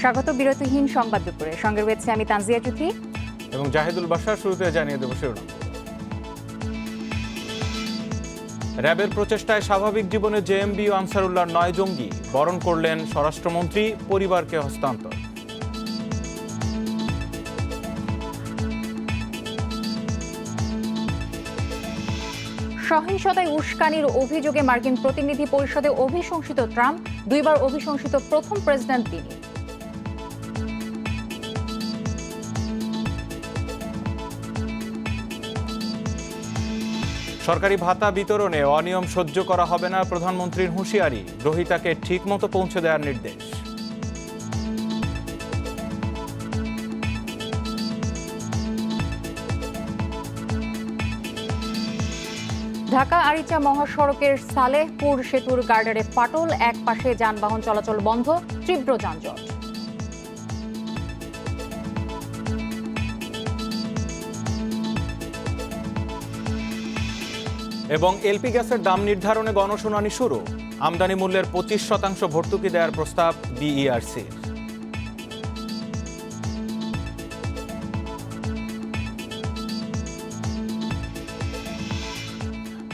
স্বাগত বিরতিহীন সংবাদ দুপুরে। সঙ্গে রয়েছে আমি তানজিয়া চুথি এবং জাহিদুল বাশার। শুরুতে জানিয়ে দেব শিরোনাম। র্যাবের প্রচেষ্টায় স্বাভাবিক জীবনে জেএমবি ও আনসারুল্লাহর 9 জঙ্গি বরণ করলেন স্বরাষ্ট্রমন্ত্রী, পরিবারকে হস্তান্তর। সহিংসতায় উস্কানির অভিযোগে মার্কিন প্রতিনিধি পরিষদে অভিশংসিত ট্রাম্প, 2 বার অভিশংসিত প্রথম প্রেসিডেন্ট তিনি। সরকারি ভাতা বিতরণে অনিয়ম সহ্য করা হবে না, প্রধানমন্ত্রীর হুঁশিয়ারি। গ্রহীতাকে ঠিকমতো পৌঁছে দেওয়ার নির্দেশ। ঢাকা আরিচা মহাসড়কের সালেহপুর সেতুর গার্ডারে ফাটল, এক পাশে যানবাহন চলাচল বন্ধ, তীব্র যানজট। এবং এলপি গ্যাসের দাম নির্ধারণে গণশুনানি শুরু। আমদানি মূল্যের 25% ভর্তুকি দেওয়ার প্রস্তাব বিইআরসির।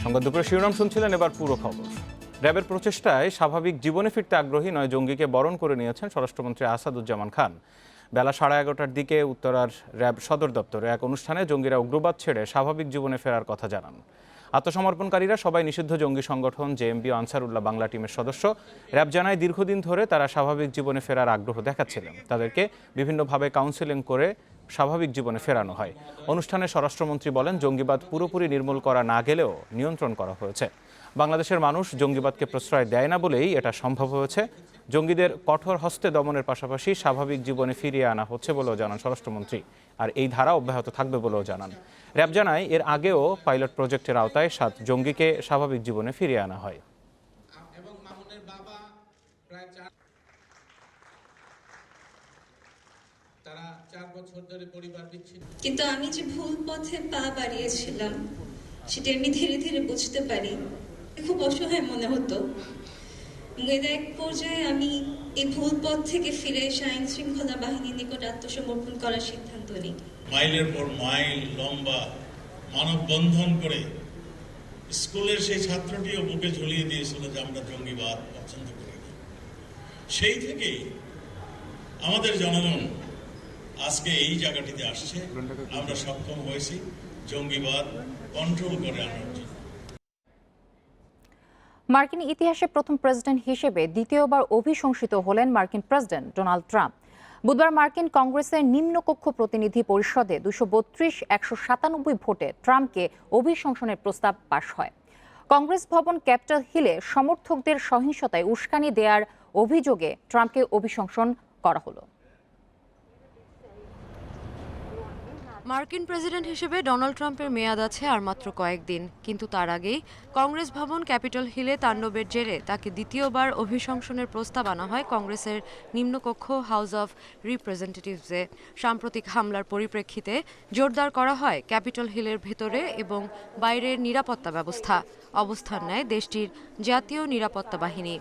সংবাদ দুপুরে শিরোনাম শুনছিলেন, এবার পুরো খবর। র্যাবের প্রচেষ্টায় স্বাভাবিক জীবনে ফিরতে আগ্রহী 9 জঙ্গিকে বরণ করে নিয়েছেন স্বরাষ্ট্রমন্ত্রী আসাদুজ্জামান খান। বেলা 11:30টার দিকে উত্তরার র্যাব সদর দপ্তরে এক অনুষ্ঠানে জঙ্গিরা উগ্রবাদ ছেড়ে স্বাভাবিক জীবনে ফেরার কথা জানান। আত্মসমর্পণকারীরা সবাই নিষিদ্ধ জঙ্গি সংগঠন জেএমবি ও আনসারুল্লাহ বাংলা টিমের সদস্য। র্যাব জানায়, দীর্ঘদিন ধরে তারা স্বাভাবিক জীবনে ফেরার আগ্রহ দেখাচ্ছিলেন। তাদেরকে বিভিন্নভাবে কাউন্সেলিং করে স্বাভাবিক জীবনে ফেরানো হয়। অনুষ্ঠানে স্বরাষ্ট্রমন্ত্রী বলেন, জঙ্গিবাদ পুরোপুরি নির্মূল করা না গেলেও নিয়ন্ত্রণ করা হয়েছে। বাংলাদেশের মানুষ জঙ্গিবাদকে প্রশ্রয় দেয় না বলেই এটা সম্ভব হয়েছে। জঙ্গিদের কঠোর হস্তে দমনের পাশাপাশি স্বাভাবিক জীবনে ফিরিয়ে আনা হচ্ছে বলেও জানান স্বরাষ্ট্রমন্ত্রী। আর এই ধারা অব্যাহত থাকবে বলেও জানান। র্যাব জানায়, এর আগেও পাইলট প্রজেক্টের আওতায় 7 জঙ্গিকে স্বাভাবিক জীবনে ফিরিয়ে আনা হয়। কিন্তু আমি যে ভুল পথে পা বাড়িয়েছিলাম সেটা আমি ধীরে ধীরে বুঝতে পারি। খুব অসহায় মনে হতো। এক পর্যায়ে আমি এই ভুল পথ থেকে ফিরে এসে আইন শৃঙ্খলা বাহিনীর নিকট আত্মসমর্পণ করার সিদ্ধান্ত নিই। মাইলের পর মাইল লম্বা মানববন্ধন করে স্কুলের সেই ছাত্রটিও বুকে ঝুলিয়ে দিয়েছিল যে আমরা জঙ্গিবাদ পছন্দ করি না। সেই থেকেই আমাদের জনগণ আজকে এই জায়গাটিতে আসছে। আমরা সক্ষম হয়েছি জঙ্গিবাদ কন্ট্রোল করে আনার জন্য। মার্কিন ইতিহাসে প্রথম প্রেসিডেন্ট হিসেবে দ্বিতীয়বার অভিশংসিত হলেন মার্কিন প্রেসিডেন্ট ডোনাল্ড ট্রাম্প। বুধবার মার্কিন কংগ্রেসের নিম্নকক্ষ প্রতিনিধি পরিষদে 232-197 ভোটে ট্রাম্পকে অভিশংসনের প্রস্তাব পাশ হয়। কংগ্রেস ভবন ক্যাপিটল হিলে সমর্থকদের সহিংসতায় উস্কানি দেওয়ার অভিযোগে ট্রাম্পকে অভিশংসন করা হলো। মার্কিন প্রেসিডেন্ট হিসেবে ডোনাল্ড ট্রাম্পের মেয়াদ আছে আর মাত্র কয়েকদিন, কিন্তু তার আগেই কংগ্রেস ভবন ক্যাপিটল হিলে তাণ্ডবের জেরে তাকে দ্বিতীয়বার অভিশংসনের প্রস্তাব আনা হয় কংগ্রেসের নিম্নকক্ষ হাউস অব রিপ্রেজেন্টেটিভসে। সাম্প্রতিক হামলার পরিপ্রেক্ষিতে জোরদার করা হয় ক্যাপিটল হিলের ভেতরে এবং বাইরের নিরাপত্তা ব্যবস্থা। অবস্থান নেয় দেশটির জাতীয় নিরাপত্তা বাহিনী।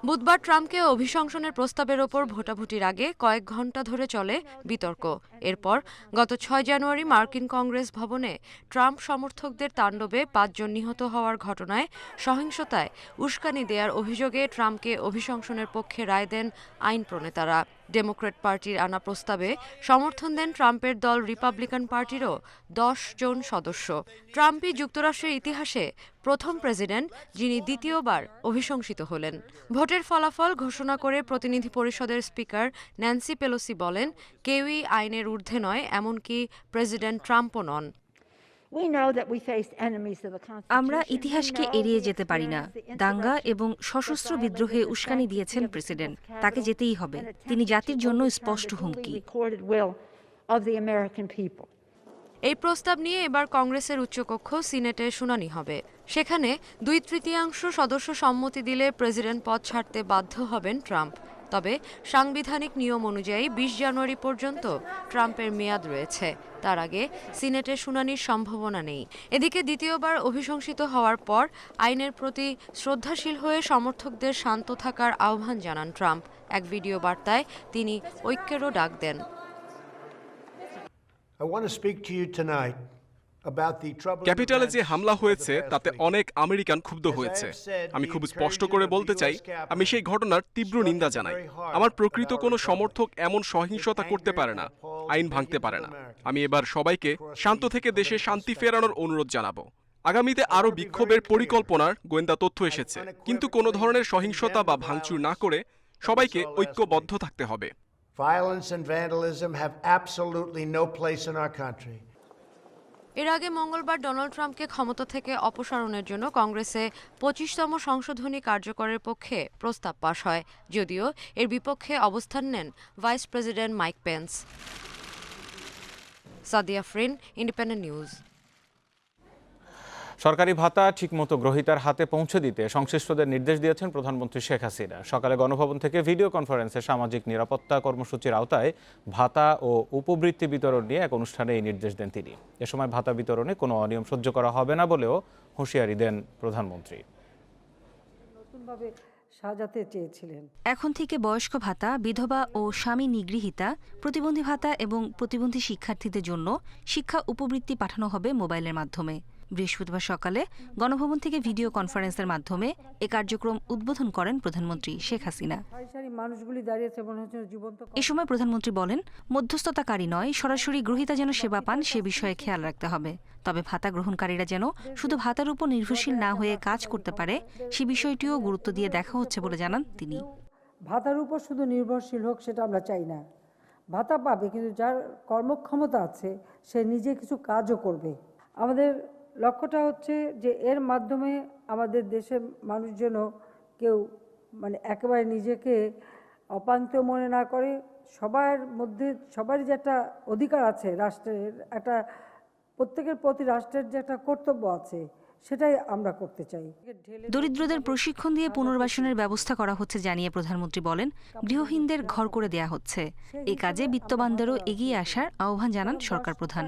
বুধবার ট্রাম্পকে অভিশংসনের প্রস্তাবের ওপর ভোটাভুটির আগে কয়েক ঘণ্টা ধরে চলে বিতর্ক। এরপর গত 6 জানুয়ারি মার্কিন কংগ্রেস ভবনে ট্রাম্প সমর্থকদের তাণ্ডবে 5 জন নিহত হওয়ার ঘটনায় সহিংসতায় উস্কানি দেওয়ার অভিযোগে ট্রাম্পকে অভিশংসনের পক্ষে রায় দেন আইন প্রণেতারা। ডেমোক্র্যাট পার্টির আনা প্রস্তাবে সমর্থন দেন ট্রাম্পের দল রিপাবলিকান পার্টিরও 10 জন সদস্য। ট্রাম্পই যুক্তরাষ্ট্রের ইতিহাসে প্রথম প্রেসিডেন্ট যিনি দ্বিতীয়বার অভিশংসিত হলেন। ভোটের ফলাফল ঘোষণা করে প্রতিনিধি পরিষদের স্পিকার ন্যান্সি পেলোসি বলেন, কেউই আইনের ঊর্ধ্বে নয়, এমনকি প্রেসিডেন্ট ট্রাম্পও নন। আমরা ইতিহাসকে এড়িয়ে যেতে পারি না। দাঙ্গা এবং সশস্ত্র বিদ্রোহে উস্কানি দিয়েছেন প্রেসিডেন্ট, তাকে যেতেই হবে। তিনি জাতির জন্য স্পষ্ট হুমকি। এই প্রস্তাব নিয়ে এবার কংগ্রেসের উচ্চকক্ষ সিনেটে শুনানি হবে। সেখানে 2/3 সদস্য সম্মতি দিলে প্রেসিডেন্ট পদ ছাড়তে বাধ্য হবেন ট্রাম্প। তবে সাংবিধানিক নিয়ম অনুযায়ী ২০ জানুয়ারি পর্যন্ত ট্রাম্পের মেয়াদ রয়েছে। তার আগে সিনেটের শুনানির সম্ভাবনা নেই। এদিকে দ্বিতীয়বার অভিশংসিত হওয়ার পর আইনের প্রতি শ্রদ্ধাশীল হয়ে সমর্থকদের শান্ত থাকার আহ্বান জানান ট্রাম্প। এক ভিডিও বার্তায় তিনি ঐক্যেরও ডাক দেন। ক্যাপিটালে যে হামলা হয়েছে তাতে অনেক আমেরিকান ক্ষুব্ধ হয়েছে। আমি খুব স্পষ্ট করে বলতে চাই, আমি সেই ঘটনার তীব্র নিন্দা জানাই। আমার প্রকৃত কোনো সমর্থক এমন সহিংসতা করতে পারে না, আইন ভাঙতে পারে না। আমি এবার সবাইকে শান্ত থেকে দেশে শান্তি ফেরানোর অনুরোধ জানাবো। আগামীতে আরও বিক্ষোভের পরিকল্পনার গোয়েন্দা তথ্য এসেছে, কিন্তু কোনো ধরনের সহিংসতা বা ভাঙচুর না করে সবাইকে ঐক্যবদ্ধ থাকতে হবে। Violence and vandalism have absolutely no place in our country. এর আগে মঙ্গলবার ডোনাল্ড ট্রাম্পকে ক্ষমতা থেকে অপসারণের জন্য কংগ্রেসে ২৫তম সংশোধনী কার্যকরের পক্ষে প্রস্তাব পাশ হয়, যদিও এর বিপক্ষে অবস্থান নেন vice president Mike Pence. Sadia Afrin, independent news. সরকারি ভাতা ঠিকমতো গ্রহীতার হাতে পৌঁছে দিতে সংশ্লিষ্টদের নির্দেশ দিয়েছেন প্রধানমন্ত্রী শেখ হাসিনা। সকালে গণভবন থেকে ভিডিও কনফারেন্সে সামাজিক নিরাপত্তা কর্মসূচির আওতায় ভাতা ও উপবৃত্তি বিতরণ নিয়ে এক অনুষ্ঠানে এই নির্দেশ দেন তিনি। এ সময় ভাতা বিতরণে কোনো অনিয়ম সহ্য করা হবে না বলেও হুঁশিয়ারি দেন প্রধানমন্ত্রী। সাজাতে চেয়েছিলেন। এখন থেকে বয়স্ক ভাতা, বিধবা ও স্বামী নিগৃহীতা, প্রতিবন্ধী ভাতা এবং প্রতিবন্ধী শিক্ষার্থীদের জন্য শিক্ষা উপবৃত্তি পাঠানো হবে মোবাইলের মাধ্যমে। বৃহস্পতিবার সকালে গণভবন থেকে ভিডিও কনফারেন্সের মাধ্যমে এ কার্যক্রম উদ্বোধন করেন প্রধানমন্ত্রী শেখ হাসিনা। এ সময় প্রধানমন্ত্রী বলেন, মধ্যস্থতাকারী নয়, সরাসরি গ্রহীতা যেন সেবা পান সে বিষয়ে খেয়াল রাখতে হবে। তবে ভাতা গ্রহণকারীরা যেন শুধু ভাতার উপর নির্ভরশীল না হয়ে কাজ করতে পারে সে বিষয়টিও গুরুত্ব দিয়ে দেখা হচ্ছে বলে জানান তিনি। ভাতার উপর শুধু নির্ভরশীল হোক সেটা আমরা চাই না। ভাতা পাবে, কিন্তু যার কর্মক্ষমতা আছে সে নিজে কিছু কাজও করবে। আমাদের লক্ষ্যটা হচ্ছে যে এর মাধ্যমে আমাদের দেশের মানুষ যেন কেউ একেবারে নিজেকে অপান্ত মনে না করে। সবার মধ্যে সবারই যে একটা অধিকার আছে, রাষ্ট্রের একটা প্রত্যেকের প্রতি রাষ্ট্রের যে একটা কর্তব্য আছে, সেটাই আমরা করতে চাই। দরিদ্রদের প্রশিক্ষণ দিয়ে পুনর্বাসনের ব্যবস্থা করা হচ্ছে জানিয়ে প্রধানমন্ত্রী বলেন, গৃহহীনদের ঘর করে দেয়া হচ্ছে। এ কাজে বিত্তবানদেরও এগিয়ে আসার আহ্বান জানান সরকার প্রধান।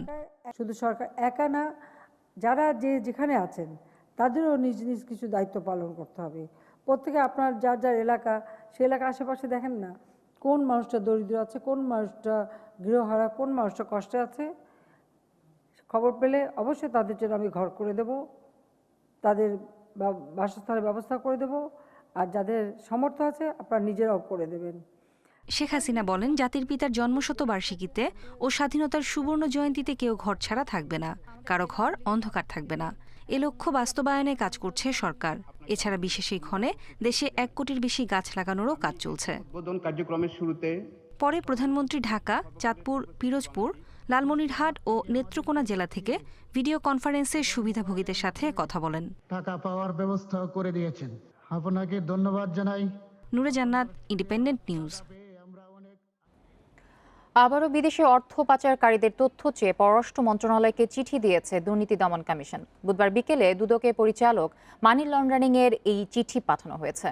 শুধু সরকার একা না, যারা যেখানে আছেন তাদেরও নিজ নিজ কিছু দায়িত্ব পালন করতে হবে। প্রত্যেকে আপনার যার যার এলাকা, সে এলাকার আশেপাশে দেখেন না কোন মানুষটা দরিদ্র আছে, কোন মানুষটা গৃহহারা, কোন মানুষটা কষ্টে আছে। খবর পেলে অবশ্যই তাদের জন্য আমি ঘর করে দেব, তাদের বাসস্থানের ব্যবস্থা করে দেব, আর যাদের সামর্থ্য আছে আপনারা নিজেরাও করে দেবেন। শেখ হাসিনা বলেন, জাতির পিতার জন্মশতবার্ষিকীতে ও স্বাধীনতার সুবর্ণ জয়ন্তীতে কেউ ঘর ছাড়া থাকবে না, কারো ঘর অন্ধকার থাকবে না। এ লক্ষ্য বাস্তবায়নে কাজ করছে সরকার। এছাড়া বিশেষ এই ক্ষণে দেশে ১ কোটির বেশি গাছ লাগানোরও কাজ চলছে। কার্যক্রমের শুরুতে পরে প্রধানমন্ত্রী ঢাকা, চাঁদপুর, পিরোজপুর, লালমনিরহাট ও নেত্রকোনা জেলা থেকে ভিডিও কনফারেন্সে সুবিধাভোগীদের সাথে কথা বলেন। টাকা পাওয়ার ব্যবস্থা করে দিয়েছেন, আপনাকে ধন্যবাদ জানাই। নূরে জান্নাত, ইন্ডিপেন্ডেন্ট নিউজ। আবারও বিদেশে অর্থ পাচারকারীদের তথ্য চেয়ে পররাষ্ট্র মন্ত্রণালয়কে চিঠি দিয়েছে দুর্নীতি দমন কমিশন। বুধবার বিকেলে দুদকের পরিচালক মানি লন্ডারিং এর এই চিঠি পাঠানো হয়েছে।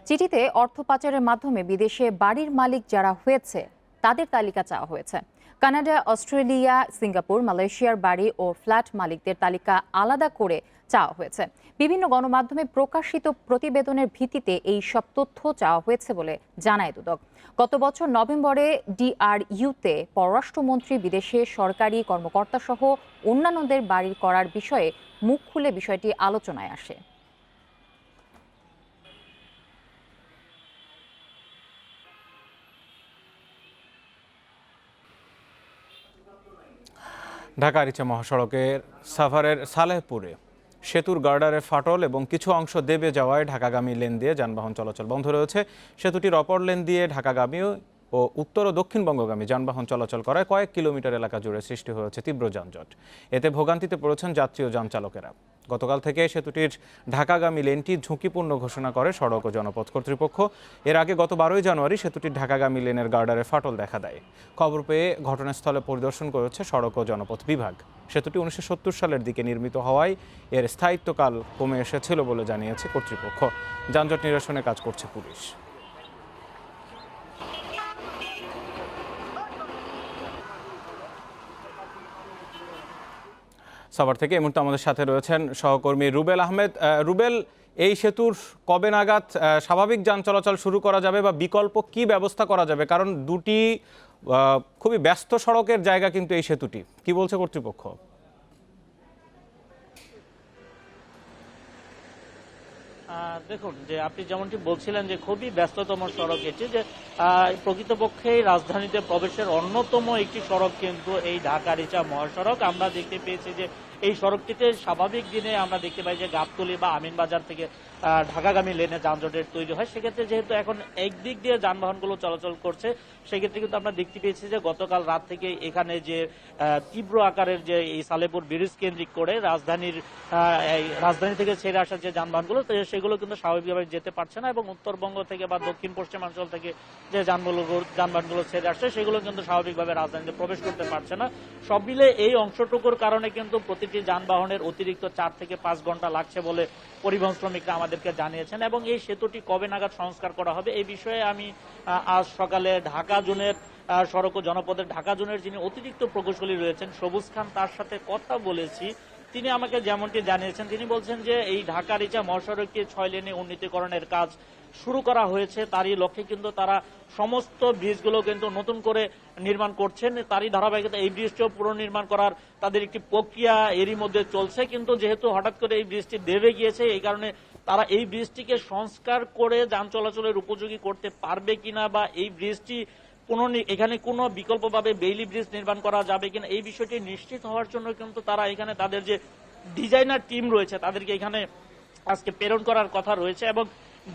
চিঠিতে অর্থ পাচারের মাধ্যমে বিদেশে বাড়ির মালিক যারা হয়েছে তাদের তালিকা চাওয়া হয়েছে। কানাডা, অস্ট্রেলিয়া, সিঙ্গাপুর, মালয়েশিয়ার বাড়ি ও ফ্ল্যাট মালিকদের তালিকা আলাদা করে চাওয়া হয়েছে। বিভিন্ন গণমাধ্যমে প্রকাশিত প্রতিবেদনের ভিত্তিতে এই সব তথ্য চাওয়া হয়েছে বলে জানায় দুদক। গত বছর নভেম্বরে ডিআরইউতে পররাষ্ট্রমন্ত্রী বিদেশে সরকারি কর্মকর্তা সহ অন্যান্যদের বাড়ি করার বিষয়ে মুখ খুলে বিষয়টি আলোচনায় আসে। ঢাকা আরিচা মহাসড়কের সাভারের সালেহপুরে সেতুর গার্ডারে ফাটল এবং কিছু অংশ দেবে যাওয়ায় ঢাকাগামী লেন দিয়ে যানবাহন চলাচল বন্ধ রয়েছে। সেতুটির অপর লেন দিয়ে ঢাকাগামী ও উত্তর ও দক্ষিণবঙ্গগামী যানবাহন চলাচল করায় কয়েক কিলোমিটার এলাকা জুড়ে সৃষ্টি হয়েছে তীব্র যানজট। এতে ভোগান্তিতে পড়েছেন যাত্রী ও যান চালকেরা। গতকাল থেকে সেতুটির ঢাকাগামী লেনটি ঝুঁকিপূর্ণ ঘোষণা করে সড়ক ও জনপথ কর্তৃপক্ষ। এর আগে গত 12 জানুয়ারি সেতুটির ঢাকাগামী লেনের গার্ডারে ফাটল দেখা দেয়। খবর পেয়ে ঘটনাস্থলে পরিদর্শন করেছে সড়ক ও জনপথ বিভাগ। সেতুটি 1970 সালের দিকে নির্মিত হওয়ায় এর স্থায়িত্বকাল কমে এসেছিল বলে জানিয়েছে কর্তৃপক্ষ। যানজট নিরসনে কাজ করছে পুলিশ। সাভার থেকে এই মুহূর্তে আমাদের সাথে রয়েছেন সহকর্মী রুবেল আহমেদ। রুবেল, এই সেতুর কবে নাগাদ স্বাভাবিক যান চলাচল শুরু করা যাবে বা বিকল্প কি ব্যবস্থা করা যাবে? কারণ দুটি খুবই ব্যস্ত সড়কের জায়গা কিন্তু এই সেতুটি, কি বলছে কর্তৃপক্ষ? দেখুন, যে আপনি যেমনটি বলছিলেন যে খুবই ব্যস্ততম সড়ক এটি, যে প্রকৃতপক্ষেই রাজধানীতে প্রবেশের অন্যতম একটি সড়ক কিন্তু এই ঢাকা-রিচা মহাসড়ক। আমরা দেখতে পেয়েছি যে এই সড়কটিতে স্বাভাবিক দিনে আমরা দেখতে পাই যে গাবতলী বা আমিনবাজার থেকে ঢাকাগামী লেনে যানজটের তৈরি হয়। সেক্ষেত্রে যেহেতু এখন একদিক দিয়ে যানবাহনগুলো চলাচল করছে, সেক্ষেত্রে কিন্তু আমরা দেখতে পেয়েছি যে গতকাল রাত থেকে এখানে যে তীব্র আকারের যে এই সালেপুর ব্রিজ কেন্দ্রিক করে রাজধানী থেকে ছেড়ে আসা যে যানবাহনগুলো, সেগুলো কিন্তু স্বাভাবিকভাবে যেতে পারছে না, এবং উত্তরবঙ্গ থেকে বা দক্ষিণ পশ্চিমাঞ্চল থেকে যে যানবাহনগুলো ছেড়ে আসছে সেগুলো কিন্তু স্বাভাবিকভাবে রাজধানীতে প্রবেশ করতে পারছে না। সব মিলে এই অংশটুকুর কারণে কিন্তু প্রতিটি যানবাহনের অতিরিক্ত 4 থেকে 5 ঘন্টা লাগছে বলে পরিবহন শ্রমিকরা আমাদেরকে জানিয়েছেন। এবং এই সেতুটি কবে নাগাদ সংস্কার করা হবে এই বিষয়ে আমি আজ সকালে ঢাকা জোনের সড়ক ও জনপদের ঢাকা জোনের যিনি অতিরিক্ত প্রকৌশলী রয়েছেন সবুজ খান, তার সাথে কথা বলেছি। তিনি আমাকে যেমনটি জানিয়েছেন, তিনি বলছেন যে এই ঢাকা-রিচা মহাসড়কটি 6 লেনে উন্নীতকরণের কাজ শুরু করা হয়েছে। তারই লক্ষ্যে কিন্তু তারা সমস্ত ব্রিজগুলো কিন্তু নতুন করে নির্মাণ করছেন। তারই ধারাবাহিকতা এই ব্রিজটিও পুনর্নির্মাণ করার তাদের একটি প্রক্রিয়া এরই মধ্যে চলছে। কিন্তু যেহেতু হঠাৎ করে এই ব্রিজটি দেবে গিয়েছে, এই কারণে তারা এই ব্রিজটিকে সংস্কার করে যান চলাচলের উপযোগী করতে পারবে কিনা, বা এই ব্রিজটি এখানে কোনো বিকল্পভাবে বেইলি ব্রিজ নির্মাণ করা যাবে কিনা, এই বিষয়টি নিশ্চিত হওয়ার জন্য কিন্তু তারা এখানে তাদের যে ডিজাইনার টিম রয়েছে তাদেরকে এখানে আজকে প্রেরণ করার কথা রয়েছে। এবং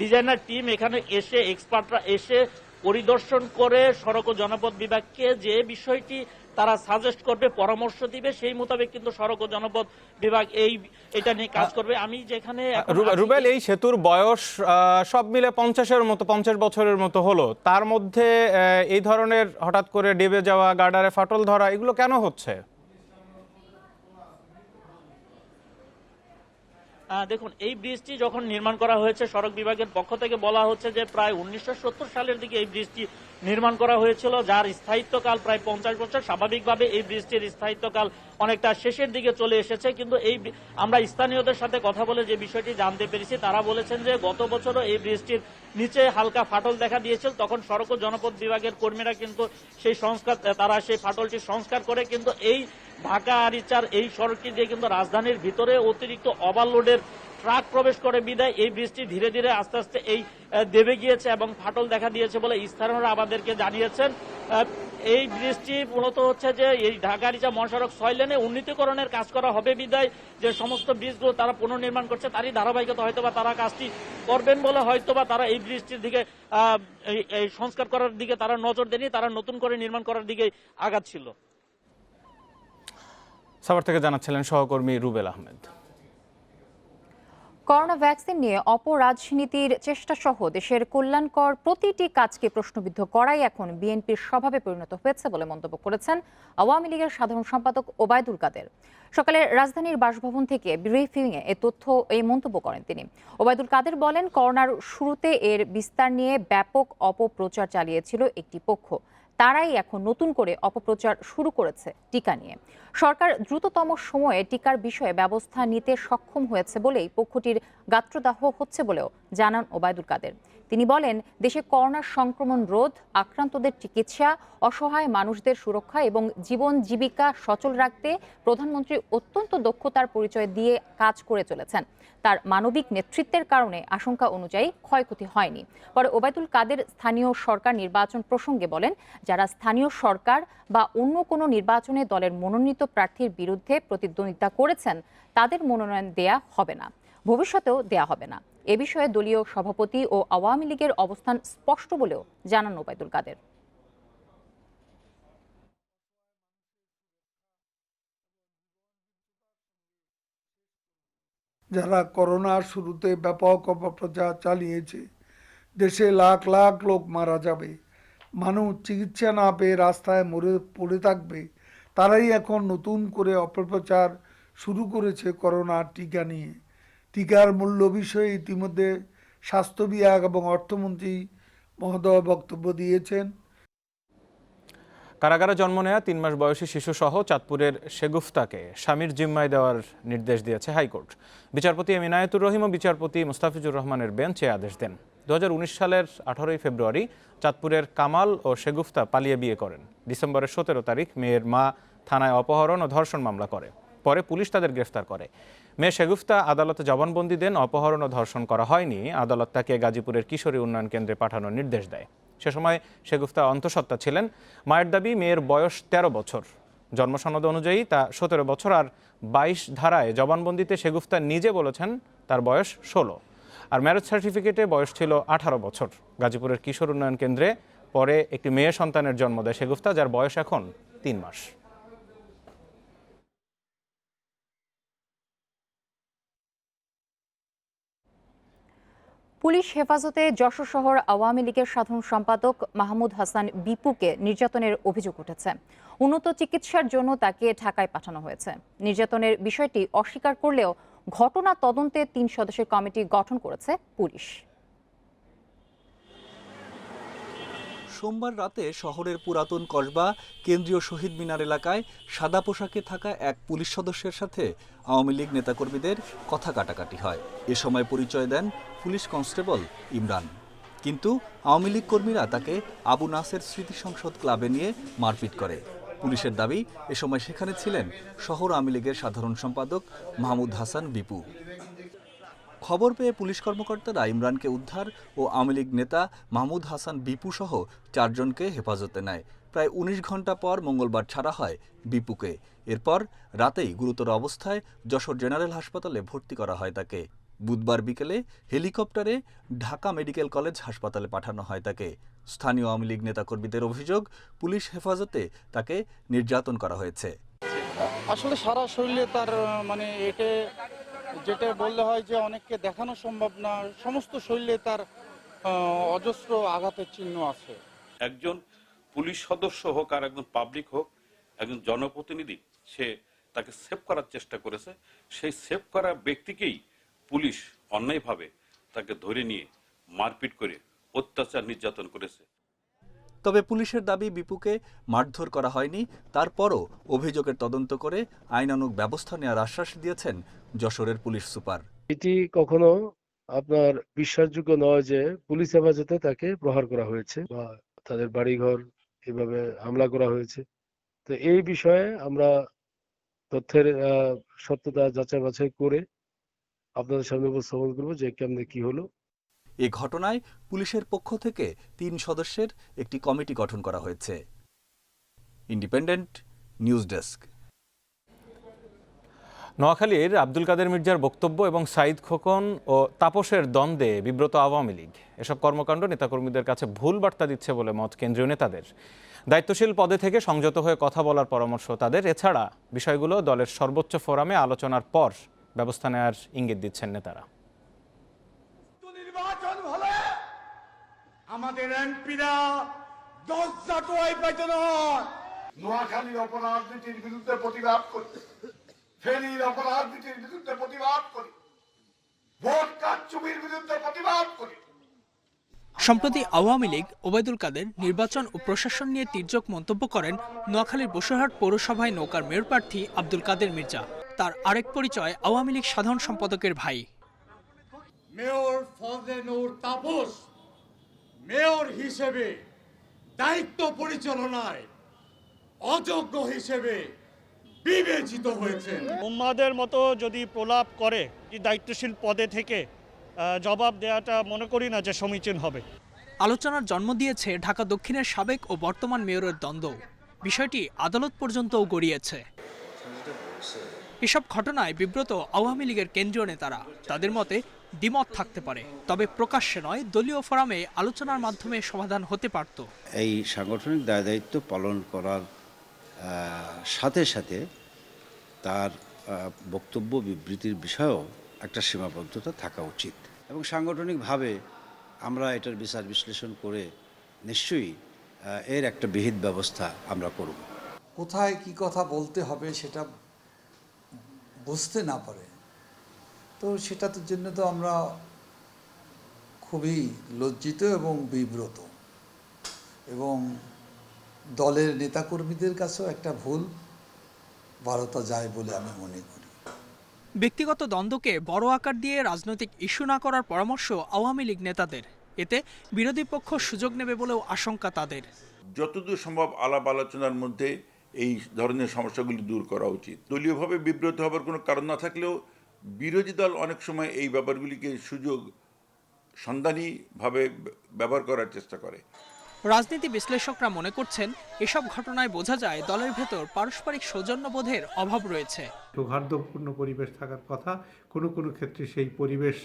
ডিজাইনার টিম এখানে এসে, এক্সপার্টরা এসে পরিদর্শন করে সড়ক ও জনপথ বিভাগকে যে বিষয়টি তারা সাজেস্ট করবে, পরামর্শ দিবে, সেই মোতাবেক কিন্তু সড়ক ও জনপথ বিভাগ এটা নিয়ে কাজ করবে। আমি যেখানে রুবেল, এই সেতুর বয়স সব মিলে 50 বছরের মতো হলো, তার মধ্যে এই ধরনের হঠাৎ করে ডেবে যাওয়া, গার্ডারে ফাটল ধরা, এগুলো কেন হচ্ছে? দেখুন, এই ব্রিজটি যখন নির্মাণ করা হয়েছে সড়ক বিভাগের পক্ষ থেকে বলা হচ্ছে যে প্রায় 1970 সালের দিকে এই ব্রিজটি নির্মাণ করা হয়েছিল, যার স্থায়িত্বকাল প্রায় 50 বছর। স্বাভাবিকভাবে এই ব্রিজটির স্থায়িত্বকাল অনেকটা শেষের দিকে চলে এসেছে। কিন্তু আমরা স্থানীয়দের সাথে কথা বলে যে বিষয়টি জানতে পেরেছি, তারা বলেছেন যে গত বছরও এই ব্রিজটির নিচে হালকা ফাটল দেখা দিয়েছিল। তখন সড়ক ও জনপথ বিভাগের কর্মীরা কিন্তু তারা সেই ফাটলটি সংস্কার করে কিন্তু এই ঢাকা-রিচার এই সড়কটি দিয়ে কিন্তু রাজধানীর ভিতরে অতিরিক্ত ওভারলোডের ট্রাক প্রবেশ করে বিদায় এই ব্রিজটি ধীরে ধীরে আস্তে আস্তে দেবে গিয়েছে এবং ফাটল দেখা দিয়েছে বলে স্থানীয়রা আমাদেরকে জানিয়েছেন। এই ব্রিজটি মূলত হচ্ছে যে এই ঢাকা-রিচা মহাসড়ক 6 লেনে উন্নীতকরণের কাজ করা হবে বিদায় যে সমস্ত ব্রিজগুলো তারা পুনর্নির্মাণ করছে, তারই ধারাবাহিকতা হয়তোবা তারা কাজটি করবেন বলে হয়তোবা তারা এই ব্রিজটির দিকে এই সংস্কার করার দিকে তারা নজর দেননি, তারা নতুন করে নির্মাণ করার দিকে আগাচ্ছিল। সাভার থেকে জানাচ্ছিলেন সহকর্মী রুবেল আহমেদ। করোনা ভ্যাকসিন নিয়ে অপরাজনীতির চেষ্টা সহ দেশের কল্যাণকর প্রতিটি কাজকে প্রশ্নবিদ্ধ করাই এখন বিএনপির স্বভাবে পরিণত হয়েছে বলে মন্তব্য করেছেন আওয়ামী লীগের সাধারণ সম্পাদক ওবায়দুল কাদের। সকালে রাজধানীর বাসভবন থেকে ব্রিফিংয়ে এই মন্তব্য করেন তিনি। ওবায়দুল কাদের বলেন, করোনার শুরুতে এর বিস্তার নিয়ে ব্যাপক অপপ্রচার চালিয়েছিল একটি পক্ষ, তারাই এখন নতুন করে অপপ্রচার শুরু করেছে টিকা নিয়ে। সরকার দ্রুততম সময়ে টিকার বিষয়ে ব্যবস্থা নিতে সক্ষম হয়েছে বলেই পক্ষটির গাত্রদাহ হচ্ছে বলেও জানান ওবায়দুল কাদের। তিনি বলেন, দেশে করোনার সংক্রমণ রোধ, আক্রান্তদের চিকিৎসা, অসহায় মানুষদের সুরক্ষা এবং জীবন জীবিকা সচল রাখতে প্রধানমন্ত্রী অত্যন্ত দক্ষতার পরিচয় দিয়ে কাজ করে চলেছেন। তার মানবিক নেতৃত্বের কারণে আশঙ্কা অনুযায়ী ক্ষয়ক্ষতি হয়নি। পরে ওবায়দুল কাদের স্থানীয় সরকার নির্বাচন প্রসঙ্গে বলেন, যারা স্থানীয় সরকার বা অন্য কোনো নির্বাচনে দলের মনোনীত প্রার্থীর বিরুদ্ধে প্রতিদ্বন্দ্বিতা করেছেন তাদের মনোনয়ন দেয়া হবে না, ভবিষ্যতেও দেয়া হবে না। এ বিষয়ে দলীয় সভাপতি ও আওয়ামী লীগের অবস্থান স্পষ্ট বলেও জানান ওবায়দুল কাদের। যারা করোনার শুরুতে ব্যাপক অপপ্রচার চালিয়েছে, দেশে লাখ লাখ লোক মারা যাবে, মানুষ চিকিৎসা না পেয়ে রাস্তায় পড়ে থাকবে, তারাই এখন নতুন করে অপপ্রচার শুরু করেছে করোনার টিকা নিয়ে। টিকার মূল্য বিষয়ে ইতিমধ্যে স্বাস্থ্য বিভাগ এবং অর্থমন্ত্রী মহোদয় বক্তব্য দিয়েছেন। কারাগারে জন্ম নেয়া 3 মাস বয়সী শিশুসহ চাঁদপুরের শেগুফতাকে স্বামীর জিম্মায় দেওয়ার নির্দেশ দিয়েছে হাইকোর্ট। বিচারপতি এম ইনায়েতুর রহিম ও বিচারপতি মুস্তাফিজুর রহমানের বেঞ্চ এ আদেশ দেন। 2019 সালের 18 ফেব্রুয়ারি চাঁদপুরের কামাল ও শেগুফতা পালিয়ে বিয়ে করেন। ডিসেম্বরের 17 তারিখ মেয়ের মা থানায় অপহরণ ও ধর্ষণ মামলা করে। পরে পুলিশ তাদের গ্রেফতার করে। মেয়ে শেগুফতা আদালতে জবানবন্দি দেন। অপহরণ ও ধর্ষণ করা হয়নি। আদালত তাকে গাজীপুরের কিশোরী উন্নয়ন কেন্দ্রে পাঠানোর নির্দেশ দেয়। সে সময় শেগুফতা অন্তঃসত্ত্বা ছিলেন। মায়ের দাবি, মেয়ের বয়স 13 বছর। জন্মসনদ অনুযায়ী তা 17 বছর। আর 22 ধারায় জবানবন্দিতে শেগুফতা নিজে বলেছেন তার বয়স 16। আর ম্যারেজ সার্টিফিকেটে বয়স ছিল 18 বছর। গাজীপুরের কিশোর উন্নয়ন কেন্দ্রে পরে একটি মেয়ে সন্তানের জন্ম দেয় শেগুফতা, যার বয়স এখন 3 মাস। পুলিশ হেফাজতে যশোর শহর আওয়ামী লীগের সাধারণ সম্পাদক মাহমুদ হাসান বিপুকে নির্যাতনের অভিযোগ উঠেছে। উন্নত চিকিৎসার জন্য তাকে ঢাকায় পাঠানো হয়েছে। নির্যাতনের বিষয়টি অস্বীকার করলেও ঘটনা তদন্তে 3 সদস্যের কমিটি গঠন করেছে পুলিশ। সোমবার রাতে শহরের পুরাতন কসবা কেন্দ্রীয় শহীদ মিনার এলাকায় সাদা পোশাকে থাকা এক পুলিশ সদস্যের সাথে আওয়ামী লীগ নেতাকর্মীদের কথা কাটাকাটি হয়। এ সময় পরিচয় দেন পুলিশ কনস্টেবল ইমরান। কিন্তু আওয়ামী লীগ কর্মীরা তাকে আবু নাসের স্মৃতি সংসদ ক্লাবে নিয়ে মারপিট করে। পুলিশের দাবি, এ সময় সেখানে ছিলেন শহর আওয়ামী লীগের সাধারণ সম্পাদক মাহমুদ হাসান বিপু। খবর পেয়ে পুলিশ কর্মকর্তারা ইমরানকে উদ্ধার ও আওয়ামী লীগ নেতা মাহমুদ হাসান বিপু সহ 4 জনকে হেফাজতে নেয়। প্রায় 19 ঘন্টা পর মঙ্গলবার ছাড়া হয় বিপুকে। এরপর রাতেই গুরুতর অবস্থায় যশোর জেনারেল হাসপাতালে ভর্তি করা হয় তাকে। বুধবার বিকেলে হেলিকপ্টারে ঢাকা মেডিকেল কলেজ হাসপাতালে পাঠানো হয় তাকে। স্থানীয় আওয়ামী লীগ নেতাকর্মীদের অভিযোগ, পুলিশ হেফাজতে তাকে নির্যাতন করা হয়েছে। আসলে সারা শরীরে তার এটা যেটা বললে হয় যে অনেককে দেখানো সম্ভব না, সমস্ত শরীরে তার অজস্র আঘাতের চিহ্ন আছে। একজন পুলিশ সদস্য হোক আর একজন পাবলিক হোক, একজন জনপ্রতিনিধি, সে তাকে সেভ করার চেষ্টা করেছে। সেই সেভ করা ব্যক্তিকেই পুলিশ অন্যায়ভাবে তাকে ধরে নিয়ে মারপিট করে অত্যাচার নির্যাতন করেছে। তবে পুলিশের দাবি, বিপুকে মারধর করা হয়নি। তারপরও অভিযোগের তদন্ত করে আইনানুগ ব্যবস্থা নেওয়ার আশ্বাস দিয়েছেন যশোরের পুলিশ সুপার। এটি কখনো আপনার বিশ্বাসযোগ্য নয় যে পুলিশ হেফাজতে তাকে প্রহার করা হয়েছে বা তাদের বাড়িঘর এভাবে হামলা করা হয়েছে। তো এই বিষয়ে আমরা তথ্যের সত্যতা যাচাই বাছাই করে আপনাদের সামনে উপস্থাপন করবো যে কেমনে কি হলো। এ ঘটনায় পুলিশের পক্ষ থেকে 3 সদস্যের একটি কমিটি গঠন করা হয়েছে। Independent news desk. নোয়াখালীর আব্দুল কাদের মির্জার বক্তব্য এবং সাঈদ খোকন ও তাপসের দ্বন্দ্বে বিব্রত আওয়ামী লীগ। এসব কর্মকাণ্ড নেতাকর্মীদের কাছে ভুল বার্তা দিচ্ছে বলে মত কেন্দ্রীয় নেতাদের। দায়িত্বশীল পদে থেকে সংযত হয়ে কথা বলার পরামর্শ তাদের। এছাড়া বিষয়গুলো দলের সর্বোচ্চ ফোরামে আলোচনার পর ব্যবস্থা নেওয়ার ইঙ্গিত দিচ্ছেন নেতারা। নির্বাচন হলে আমাদের এমপিরা 10টা টোয়াই পাইতে নয়। নোয়াখালীর অপরাজনীতির বিরুদ্ধে প্রতিবাদ করতে, ফেনীর অপরাজনীতির বিরুদ্ধে প্রতিবাদ করি, ভোট কারচুপির বিরুদ্ধে প্রতিবাদ করি। সম্প্রতি আওয়ামী লীগ ওবায়দুল কাদের নির্বাচন ও প্রশাসন নিয়ে তির্যক মন্তব্য করেন নোয়াখালীর বসুরহাট পৌরসভায় নৌকার মেয়র প্রার্থী আব্দুল কাদের মির্জা। তার আরেক পরিচয় আওয়ামী লীগ সাধারণ সম্পাদকের ভাই। মেয়র ফজলে নূর তাপস মেয়র হিসেবে দায়িত্ব পরিচালনায় অযোগ্য হিসেবে বিবেচিত হয়েছে। উম্মাদের মতো যদি প্রলাপ করে কি দায়িত্বশীল পদে থেকে জবাব দেওয়াটা মনে করি না যে সমীচীন হবে। আলোচনার জন্ম দিয়েছে ঢাকা দক্ষিণের সাবেক ও বর্তমান মেয়রের দ্বন্দ্ব। বিষয়টি আদালত পর্যন্তও গড়িয়েছে। এসব ঘটনায় বিব্রত আওয়ামী লীগের কেন্দ্রীয় নেতারা। তাদের মতে দ্বিমত থাকতে পারে, তবে প্রকাশ্যে নয়, দলীয় ফোরামে আলোচনার মাধ্যমে সমাধান হতে পারত। এই সাংগঠনিক দায়িত্ব পালন করার সাথে সাথে তার বক্তব্য বিবৃতির বিষয়েও একটা সীমাবদ্ধতা থাকা উচিত এবং সাংগঠনিকভাবে আমরা এটার বিচার বিশ্লেষণ করে নিশ্চয়ই এর একটা বিহিত ব্যবস্থা আমরা করব। কোথায় কি কথা বলতে হবে সেটা বুঝতে না পারে তো সেটার জন্য তো আমরা খুবই লজ্জিত এবং বিব্রত এবং দলের নেতাকর্মীদের কাছেও একটা ভুল বার্তা যায় বলে আমি মনে করি। ব্যক্তিগত দ্বন্দ্বকে বড় আকার দিয়ে রাজনৈতিক ইস্যু না করার পরামর্শ আওয়ামী লীগ নেতাদের। এতে বিরোধী পক্ষ সুযোগ নেবে বলেও আশঙ্কা তাদের। যতদূর সম্ভব আলাপ আলোচনার মধ্যে এই ধরনের সমস্যাগুলি দূর করা উচিত। দলীয়ভাবে বিব্রত হবার কোনো কারণ না থাকলেও বিরোধী দল অনেক সময় এই ব্যাপারগুলিকে সুযোগ সন্ধানীভাবে ব্যবহার করার চেষ্টা করে। রাজনীতি বিশ্লেষকরা মনে করছেন, এসব ঘটনায় বোঝা যায় দলের ভেতর পারস্পরিক সৌজন্যবোধের অভাব রয়েছে। সৌহার্দ্যপূর্ণ পরিবেশ থাকার কথা, কোনো কোনো ক্ষেত্রে সেই পরিবেশ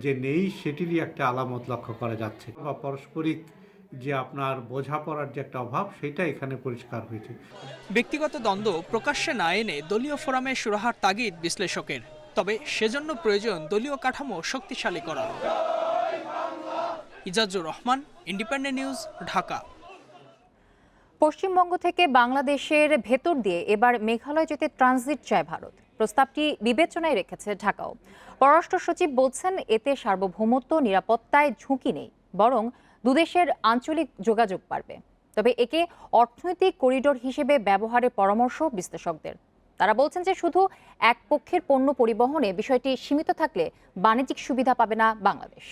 যে নেই সেটিরই একটা আলামত লক্ষ্য করা যাচ্ছে, বা পারস্পরিক যে আপনার বোঝাপড়ার যে একটা অভাব সেটা এখানে পরিষ্কার হয়েছে। ব্যক্তিগত দ্বন্দ্ব প্রকাশ্যে না এনে দলীয় ফোরামে সুরাহার তাগিদ বিশ্লেষকের। তবে সেজন্য প্রয়োজন দলীয় কাঠামো শক্তিশালী করা। Ijazur Rahman, independent News, Dhaka. পশ্চিমবঙ্গ থেকে বাংলাদেশের ভেতর দিয়ে এবার মেঘালয় যেতে ট্রানজিট চায় ভারত। প্রস্তাবটি বিবেচনায় রেখেছে ঢাকাও। পররাষ্ট্র সচিব বলছেন, এতে সার্বভৌমত্ব নিরাপত্তায় ঝুঁকি নেই, বরং দুদেশের আঞ্চলিক যোগাযোগ বাড়বে। তবে একে অর্থনৈতিক করিডোর হিসেবে ব্যবহারের পরামর্শ বিশ্লেষকদের। তারা বলছেন যে শুধু এক পক্ষের পণ্য পরিবহনে বিষয়টি সীমিত থাকলে বাণিজ্যিক সুবিধা পাবে না বাংলাদেশ।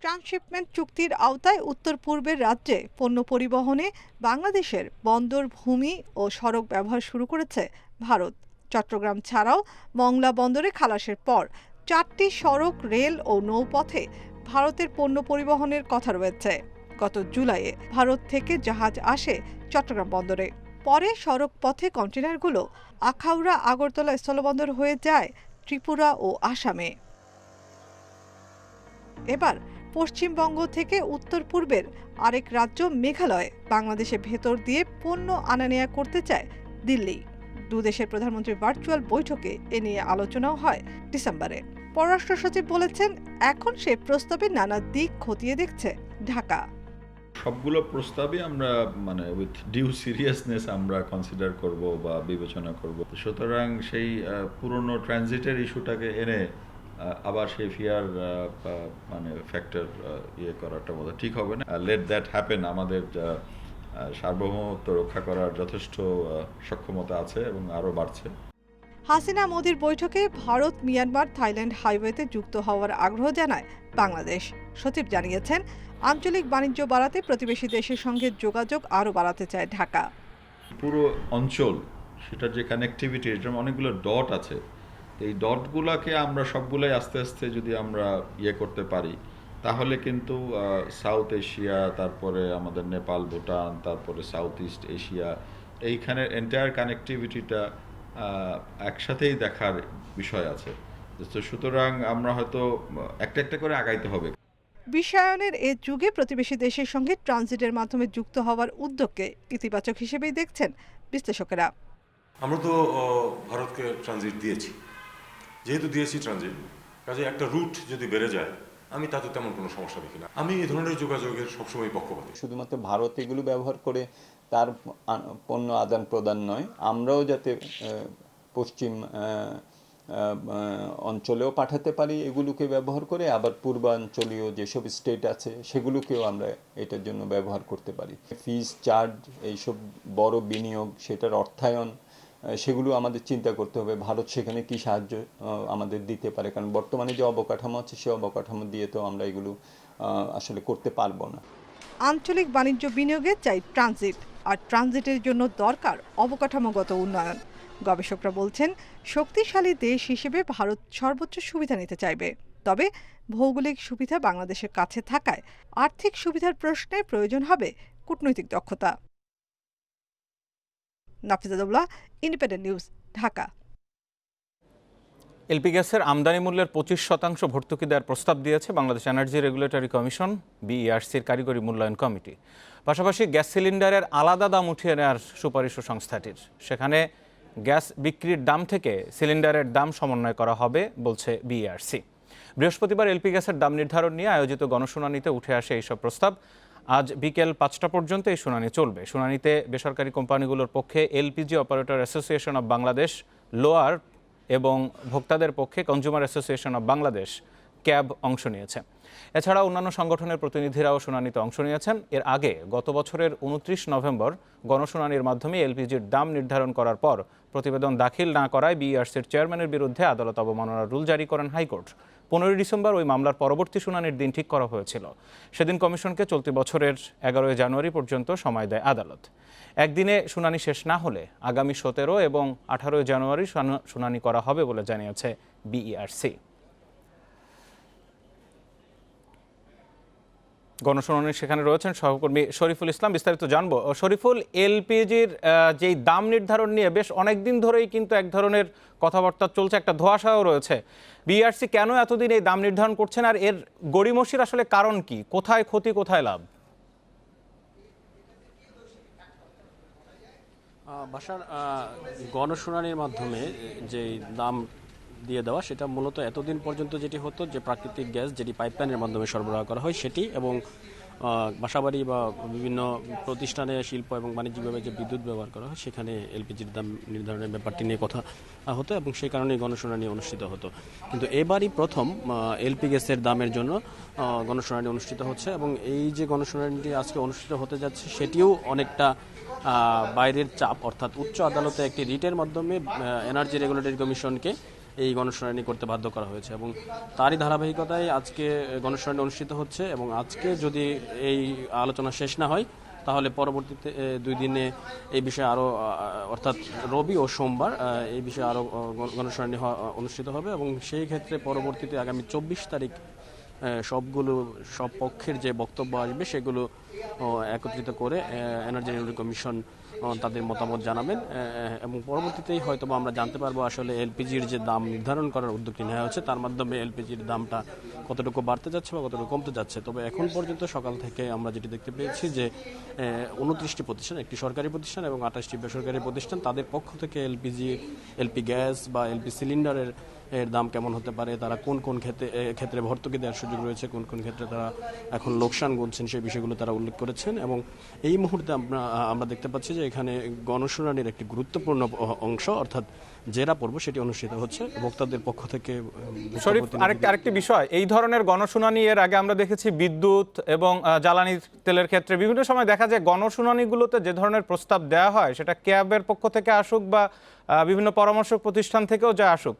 ট্রান্সশিপমেন্ট চুক্তির আওতায় উত্তর পূর্বের রাজ্যে পণ্য পরিবহনে বাংলাদেশের বন্দর, ভূমি ও সড়ক ব্যবহার শুরু করেছে ভারত। চট্টগ্রাম ছাড়াও মংলা বন্দরে খালাসের পর 4টি সড়ক, রেল ও নৌপথে ভারতের পণ্য পরিবহনের কথা রয়েছে। গত জুলাইয়ে ভারত থেকে জাহাজ আসে চট্টগ্রাম বন্দরে। পরে সড়ক পথে কন্টেনারগুলো আখাউড়া, আগরতলা স্থলবন্দর হয়ে যায় ত্রিপুরা ও আসামে। এবার পশ্চিমবঙ্গ থেকে উত্তর পূর্বের আরেক রাজ্য মেঘালয় বাংলাদেশের ভেতর দিয়ে পণ্য আনা নেয়া করতে চায় দিল্লি। দুদেশের প্রধানমন্ত্রীর ভার্চুয়াল বৈঠকে এ নিয়ে আলোচনাও হয় ডিসেম্বরে। পররাষ্ট্র সচিব বলেছেন, এখন সে প্রস্তাবের নানা দিক খতিয়ে দেখছে ঢাকা। সবগুলো প্রস্তাবে আমরা উইথ ডিউ সিরিয়াসনেস আমরা কনসিডার করব বা বিবেচনা করব। সুতরাং সেই পুরনো ট্রানজিটের ইস্যুটাকে এনে আবার সেই ফিয়ার ফ্যাক্টর করাটা বোধ ঠিক হবে না। Let that happen. আমাদের সার্বভৌমত্ব রক্ষা করার যথেষ্ট সক্ষমতা আছে এবং আরও বাড়ছে। হাসিনা মোদির বৈঠকে ভারত, মিয়ানমার, থাইল্যান্ড হাইওয়েতে যুক্ত হওয়ার আগ্রহ জানায় বাংলাদেশ। সচিব জানিয়েছেন, আঞ্চলিক বাণিজ্য বাড়াতে প্রতিবেশী দেশের সঙ্গে যোগাযোগ আরও বাড়াতে চায় ঢাকা। পুরো অঞ্চল, সেটার যে কানেক্টিভিটি, এটার অনেকগুলো ডট আছে। এই ডটগুলোকে আমরা সবগুলোই আস্তে আস্তে যদি আমরা করতে পারি, তাহলে কিন্তু সাউথ এশিয়া, তারপরে আমাদের নেপাল, ভুটান, তারপরে সাউথ ইস্ট এশিয়া, এইখানে এন্টায়ার কানেক্টিভিটিটা একসাথেই দেখার বিষয় আছে। তো সুতরাং আমরা হয়তো একটা একটা করে আগাইতে হবে। বিশ্বায়নের এ যুগে প্রতিবেশী দেশের সঙ্গে ট্রানজিটের মাধ্যমে যুক্ত হওয়ার উদ্যোগকে ইতিবাচক হিসেবেই দেখছেন বিশ্লেষকেরা। আমরা তো ভারতকে ট্রানজিট দিয়েছি, যেহেতু দিয়েছি ট্রানজিট, কাজে একটা রুট যদি বেড়ে যায় আমি তাতে তেমন কোনো সমস্যা দেখি না। আমি এই ধরনের যোগাযোগের সবসময় পক্ষপাতী। শুধুমাত্র ভারত এগুলো ব্যবহার করে তার পণ্য আদান প্রদান নয়, আমরাও যাতে পশ্চিম অঞ্চলেও পাঠাতে পারি এগুলোকে ব্যবহার করে, আবার পূর্বাঞ্চলীয় যেসব স্টেট আছে সেগুলোকেও আমরা এটার জন্য ব্যবহার করতে পারি। ফিজ, চার্জ, এইসব বড় বিনিয়োগ, সেটার অর্থায়ন, সেগুলো আমাদের চিন্তা করতে হবে ভারত সেখানে কি সাহায্য আমাদের দিতে পারে। কারণ বর্তমানে যে অবকাঠামো আছে সে অবকাঠামো দিয়ে তো আমরা এগুলো আসলে করতে পারবো না। আঞ্চলিক বাণিজ্য বিনিয়োগে চাই ট্রানজিট, আর ট্রানজিটের জন্য দরকার অবকাঠামোগত উন্নয়ন। গবেষকরা বলছেন, শক্তিশালী দেশ হিসেবে ভারত সর্বোচ্চ সুবিধা নিতে চাইবে। তবে ভৌগোলিক সুবিধা বাংলাদেশের কাছে থাকায় আর্থিক সুবিধার প্রশ্নে প্রয়োজন হবে কূটনৈতিক দক্ষতা। নাফিজাতুল্লাহ, ইন্ডিপেন্ডেন্ট নিউজ, ঢাকা। এলপি গ্যাসের আমদানি মূল্যের 25% ভর্তুকি দেওয়ার প্রস্তাব দিয়েছে বাংলাদেশ এনার্জি রেগুলেটরি কমিশন, বিইআরসির কারিগরি মূল্যায়ন কমিটি। পাশাপাশি গ্যাস সিলিন্ডারের আলাদা দাম উঠিয়ে নেওয়ার সুপারিশও সংস্থাটির। সেখানে গ্যাস বিক্রির দাম থেকে সিলিন্ডারের দাম সমন্বয় করা হবে বলছে বিইআরসি। বৃহস্পতিবার এলপি গ্যাসের দাম নির্ধারণ নিয়ে আয়োজিত গণশুনানিতে উঠে আসে এইসব প্রস্তাব। আজ বিকেল 5টা পর্যন্ত এই শুনানি চলবে। শুনানিতে বেসরকারি কোম্পানিগুলোর পক্ষে LPG operator association of Bangladesh, lower এবং ভোক্তাদের পক্ষে consumer association of Bangladesh cab অংশ নিয়েছে। এছাড়া অন্যান্য সংগঠনের প্রতিনিধিরাও শুনানিতে অংশ নিয়েছেন। এর আগে গত বছরের 29 নভেম্বর গণশুনানির মাধ্যমে এলপিজির দাম নির্ধারণ করার পর প্রতিবেদন দাখিল না করায় বিইআরসির চেয়ারম্যানের বিরুদ্ধে আদালত অবমাননার রুল জারি করেন হাইকোর্ট। 15 ডিসেম্বর ওই মামলার পরবর্তী শুনানির দিন ঠিক করা হয়েছিল। সেদিন কমিশনকে চলতি বছরের 11 জানুয়ারি পর্যন্ত সময় দেয় আদালত। একদিনে শুনানি শেষ না হলে আগামী 17 এবং 18 জানুয়ারি শুনানি করা হবে বলে জানিয়েছে বিইআরসি। গণশুনানির সেখানে রয়েছেন সহকর্মী শরীফুল ইসলাম, বিস্তারিত জানবো। শরীফুল, এলপিজির যেই দাম নির্ধারণ নিয়ে বেশ অনেকদিন ধরেই কিন্তু এক ধরনের কথাবার্তা চলছে, একটা ধোঁয়াশাও রয়েছে। বিইআরসি কেন এতদিন এই দাম নির্ধারণ করছেন, আর এর গড়িমসির আসলে কারণ কি? কোথায় ক্ষতি, কোথায় লাভ? বাসার গণশুনানির মাধ্যমে যে দাম দিয়ে দেওয়া, সেটা মূলত এতদিন পর্যন্ত যেটি হতো যে প্রাকৃতিক গ্যাস যেটি পাইপলাইনের মাধ্যমে সরবরাহ করা হয় সেটি, এবং বাসাবাড়ি বা বিভিন্ন প্রতিষ্ঠানে শিল্প এবং বাণিজ্যিকভাবে যে বিদ্যুৎ ব্যবহার করা হয় সেখানে এলপিজির দাম নির্ধারণের ব্যাপারটি নিয়ে কথা হতো এবং সেই কারণেই গণশুনানি অনুষ্ঠিত হতো। কিন্তু এবারই প্রথম এলপি গ্যাসের দামের জন্য গণশুনানি অনুষ্ঠিত হচ্ছে, এবং এই যে গণশুনানিটি আজকে অনুষ্ঠিত হতে যাচ্ছে সেটিও অনেকটা বাইরের চাপ, অর্থাৎ উচ্চ আদালতে একটি রিটের মাধ্যমে এনার্জি রেগুলেটরি কমিশনকে এই গণশুনানি করতে বাধ্য করা হয়েছে, এবং তারই ধারাবাহিকতায় আজকে গণশুনানি অনুষ্ঠিত হচ্ছে। এবং আজকে যদি এই আলোচনা শেষ না হয় তাহলে পরবর্তীতে 2 দিনে এই বিষয়ে আরও, অর্থাৎ রবি ও সোমবার এই বিষয়ে আরও গণশুনানি অনুষ্ঠিত হবে, এবং সেই ক্ষেত্রে পরবর্তীতে আগামী 24 তারিখ সব পক্ষের যে বক্তব্য আসবে সেগুলো একত্রিত করে এনার্জি রেগুলেটরি কমিশন তাদের মতামত জানাবেন, এবং পরবর্তীতেই হয়তো আমরা জানতে পারবো আসলে এলপিজির যে দাম নির্ধারণ করার উদ্যোগটি নেওয়া হচ্ছে তার মাধ্যমে এলপিজির দামটা কতটুকু বাড়তে যাচ্ছে বা কতটুকু কমতে যাচ্ছে। তবে এখন পর্যন্ত সকাল থেকে আমরা যেটি দেখতে পেয়েছি যে 29টি প্রতিষ্ঠান, একটি সরকারি প্রতিষ্ঠান এবং 28টি বেসরকারি প্রতিষ্ঠান, তাদের পক্ষ থেকে এলপি গ্যাস বা এলপি সিলিন্ডারের দাম কেমন হতে পারে, তারা কোন কোন ক্ষেত্রে ভর্তুকি দেওয়ার সুযোগ রয়েছে, কোন কোন ক্ষেত্রে তারা এখন লোকসান গুনছেন, সেই বিষয়গুলো তারা উল্লেখ করেছেন। এবং এই মুহূর্তে আমরা দেখতে পাচ্ছি যে এখানে গণশুনানির একটি গুরুত্বপূর্ণ অংশ, অর্থাৎ জেরা পর্ব, সেটি অনুষ্ঠিত হচ্ছে ভোক্তাদের পক্ষ থেকে। শরীফ, আরেকটি বিষয়, এই ধরনের গণশুনানি এর আগে আমরা দেখেছি বিদ্যুৎ এবং জ্বালানি তেলের ক্ষেত্রে বিভিন্ন সময় দেখা যায় গণশুনানিগুলোতে যে ধরনের প্রস্তাব দেওয়া হয় সেটা ক্যাবের পক্ষ থেকে আসুক বা বিভিন্ন পরামর্শক প্রতিষ্ঠান থেকেও যা আসুক,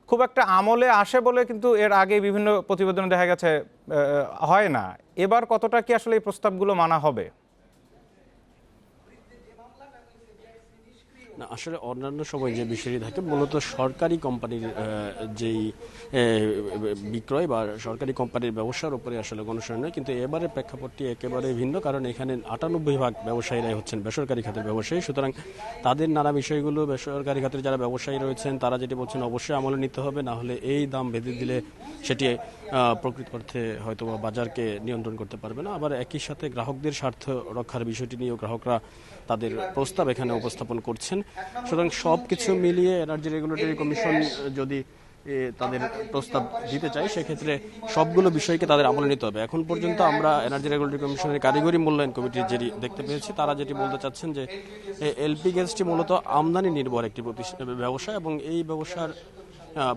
খুব একটা আমলে আসে বলে কিন্তু এর আগে বিভিন্ন প্রতিবেদনে দেখা গেছে হয় না। এবার কতটা কি আসলে এই প্রস্তাবগুলো মানা হবে? না, আসলে অন্যান্য সময় যে বিষয়টি থাকে মূলত সরকারি কোম্পানির যেই বিক্রয় বা সরকারি কোম্পানির ব্যবসার উপরে আসলে গণশুনানি নয়, কিন্তু এবারে প্রেক্ষাপটটি একেবারে ভিন্ন, কারণ এখানে 98% ব্যবসায়ীরাই হচ্ছেন বেসরকারি খাতের ব্যবসায়ী। সুতরাং তাদের নানা বিষয়গুলো বেসরকারি খাতের যারা ব্যবসায়ী রয়েছেন তারা যেটি বলছেন অবশ্যই আমলে নিতে হবে, না হলে এই দাম বেঁধে দিলে সেটি প্রকৃত অর্থে হয়তো বা বাজারকে নিয়ন্ত্রণ করতে পারবে না। আবার একই সাথে গ্রাহকদের স্বার্থ রক্ষার বিষয়টি নিয়েও গ্রাহকরা তাদের প্রস্তাব এখানে উপস্থাপন করছেন। সুতরাং সব কিছু মিলিয়ে এনার্জি রেগুলেটরি কমিশন যদি তাদের প্রস্তাব দিতে চায় সেক্ষেত্রে সবগুলো বিষয়কে তাদের আমলে নিতে হবে। এখন পর্যন্ত আমরা এনার্জি রেগুলেটরি কমিশনের কারিগরি মূল্যায়ন কমিটির যেটি দেখতে পেয়েছি, তারা যেটি বলতে চাচ্ছেন যে এলপি গ্যাসটি মূলত আমদানি নির্ভর একটি ব্যবসা, এবং এই ব্যবসার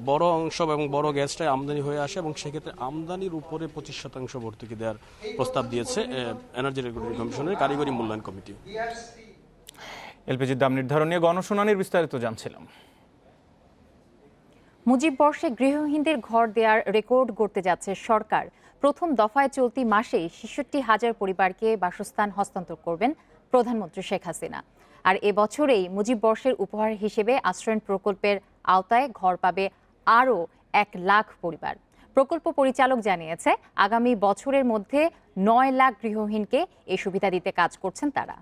বড় অংশ এবং বড় গ্যাসটাই আমদানি হয়ে আসে, এবং সেক্ষেত্রে আমদানির উপরে 25% ভর্তুকি দেওয়ার প্রস্তাব দিয়েছে এনার্জি রেগুলেটরি কমিশনের কারিগরি মূল্যায়ন কমিটি। এলপিজির দাম নির্ধারণ নিয়ে গণশুনানির বিস্তারিত জানছিলাম। মুজিব বর্ষে গৃহহীনদের ঘর দেওয়ার রেকর্ড গড়তে যাচ্ছে সরকার। প্রথম দফায় চলতি মাসেই 66,000 পরিবারকে বাসস্থান হস্তান্তর করবেন প্রধানমন্ত্রী শেখ হাসিনা। আর এবছরেই মুজিব বর্ষের উপহার হিসেবে আশ্রয়ণ প্রকল্পের আওতায় ঘর পাবে আরও 1 লাখ পরিবার। প্রকল্প পরিচালক জানিয়েছে আগামী বছরের মধ্যে 9 লাখ গৃহহীনকে এই সুবিধা দিতে কাজ করছেন তারা।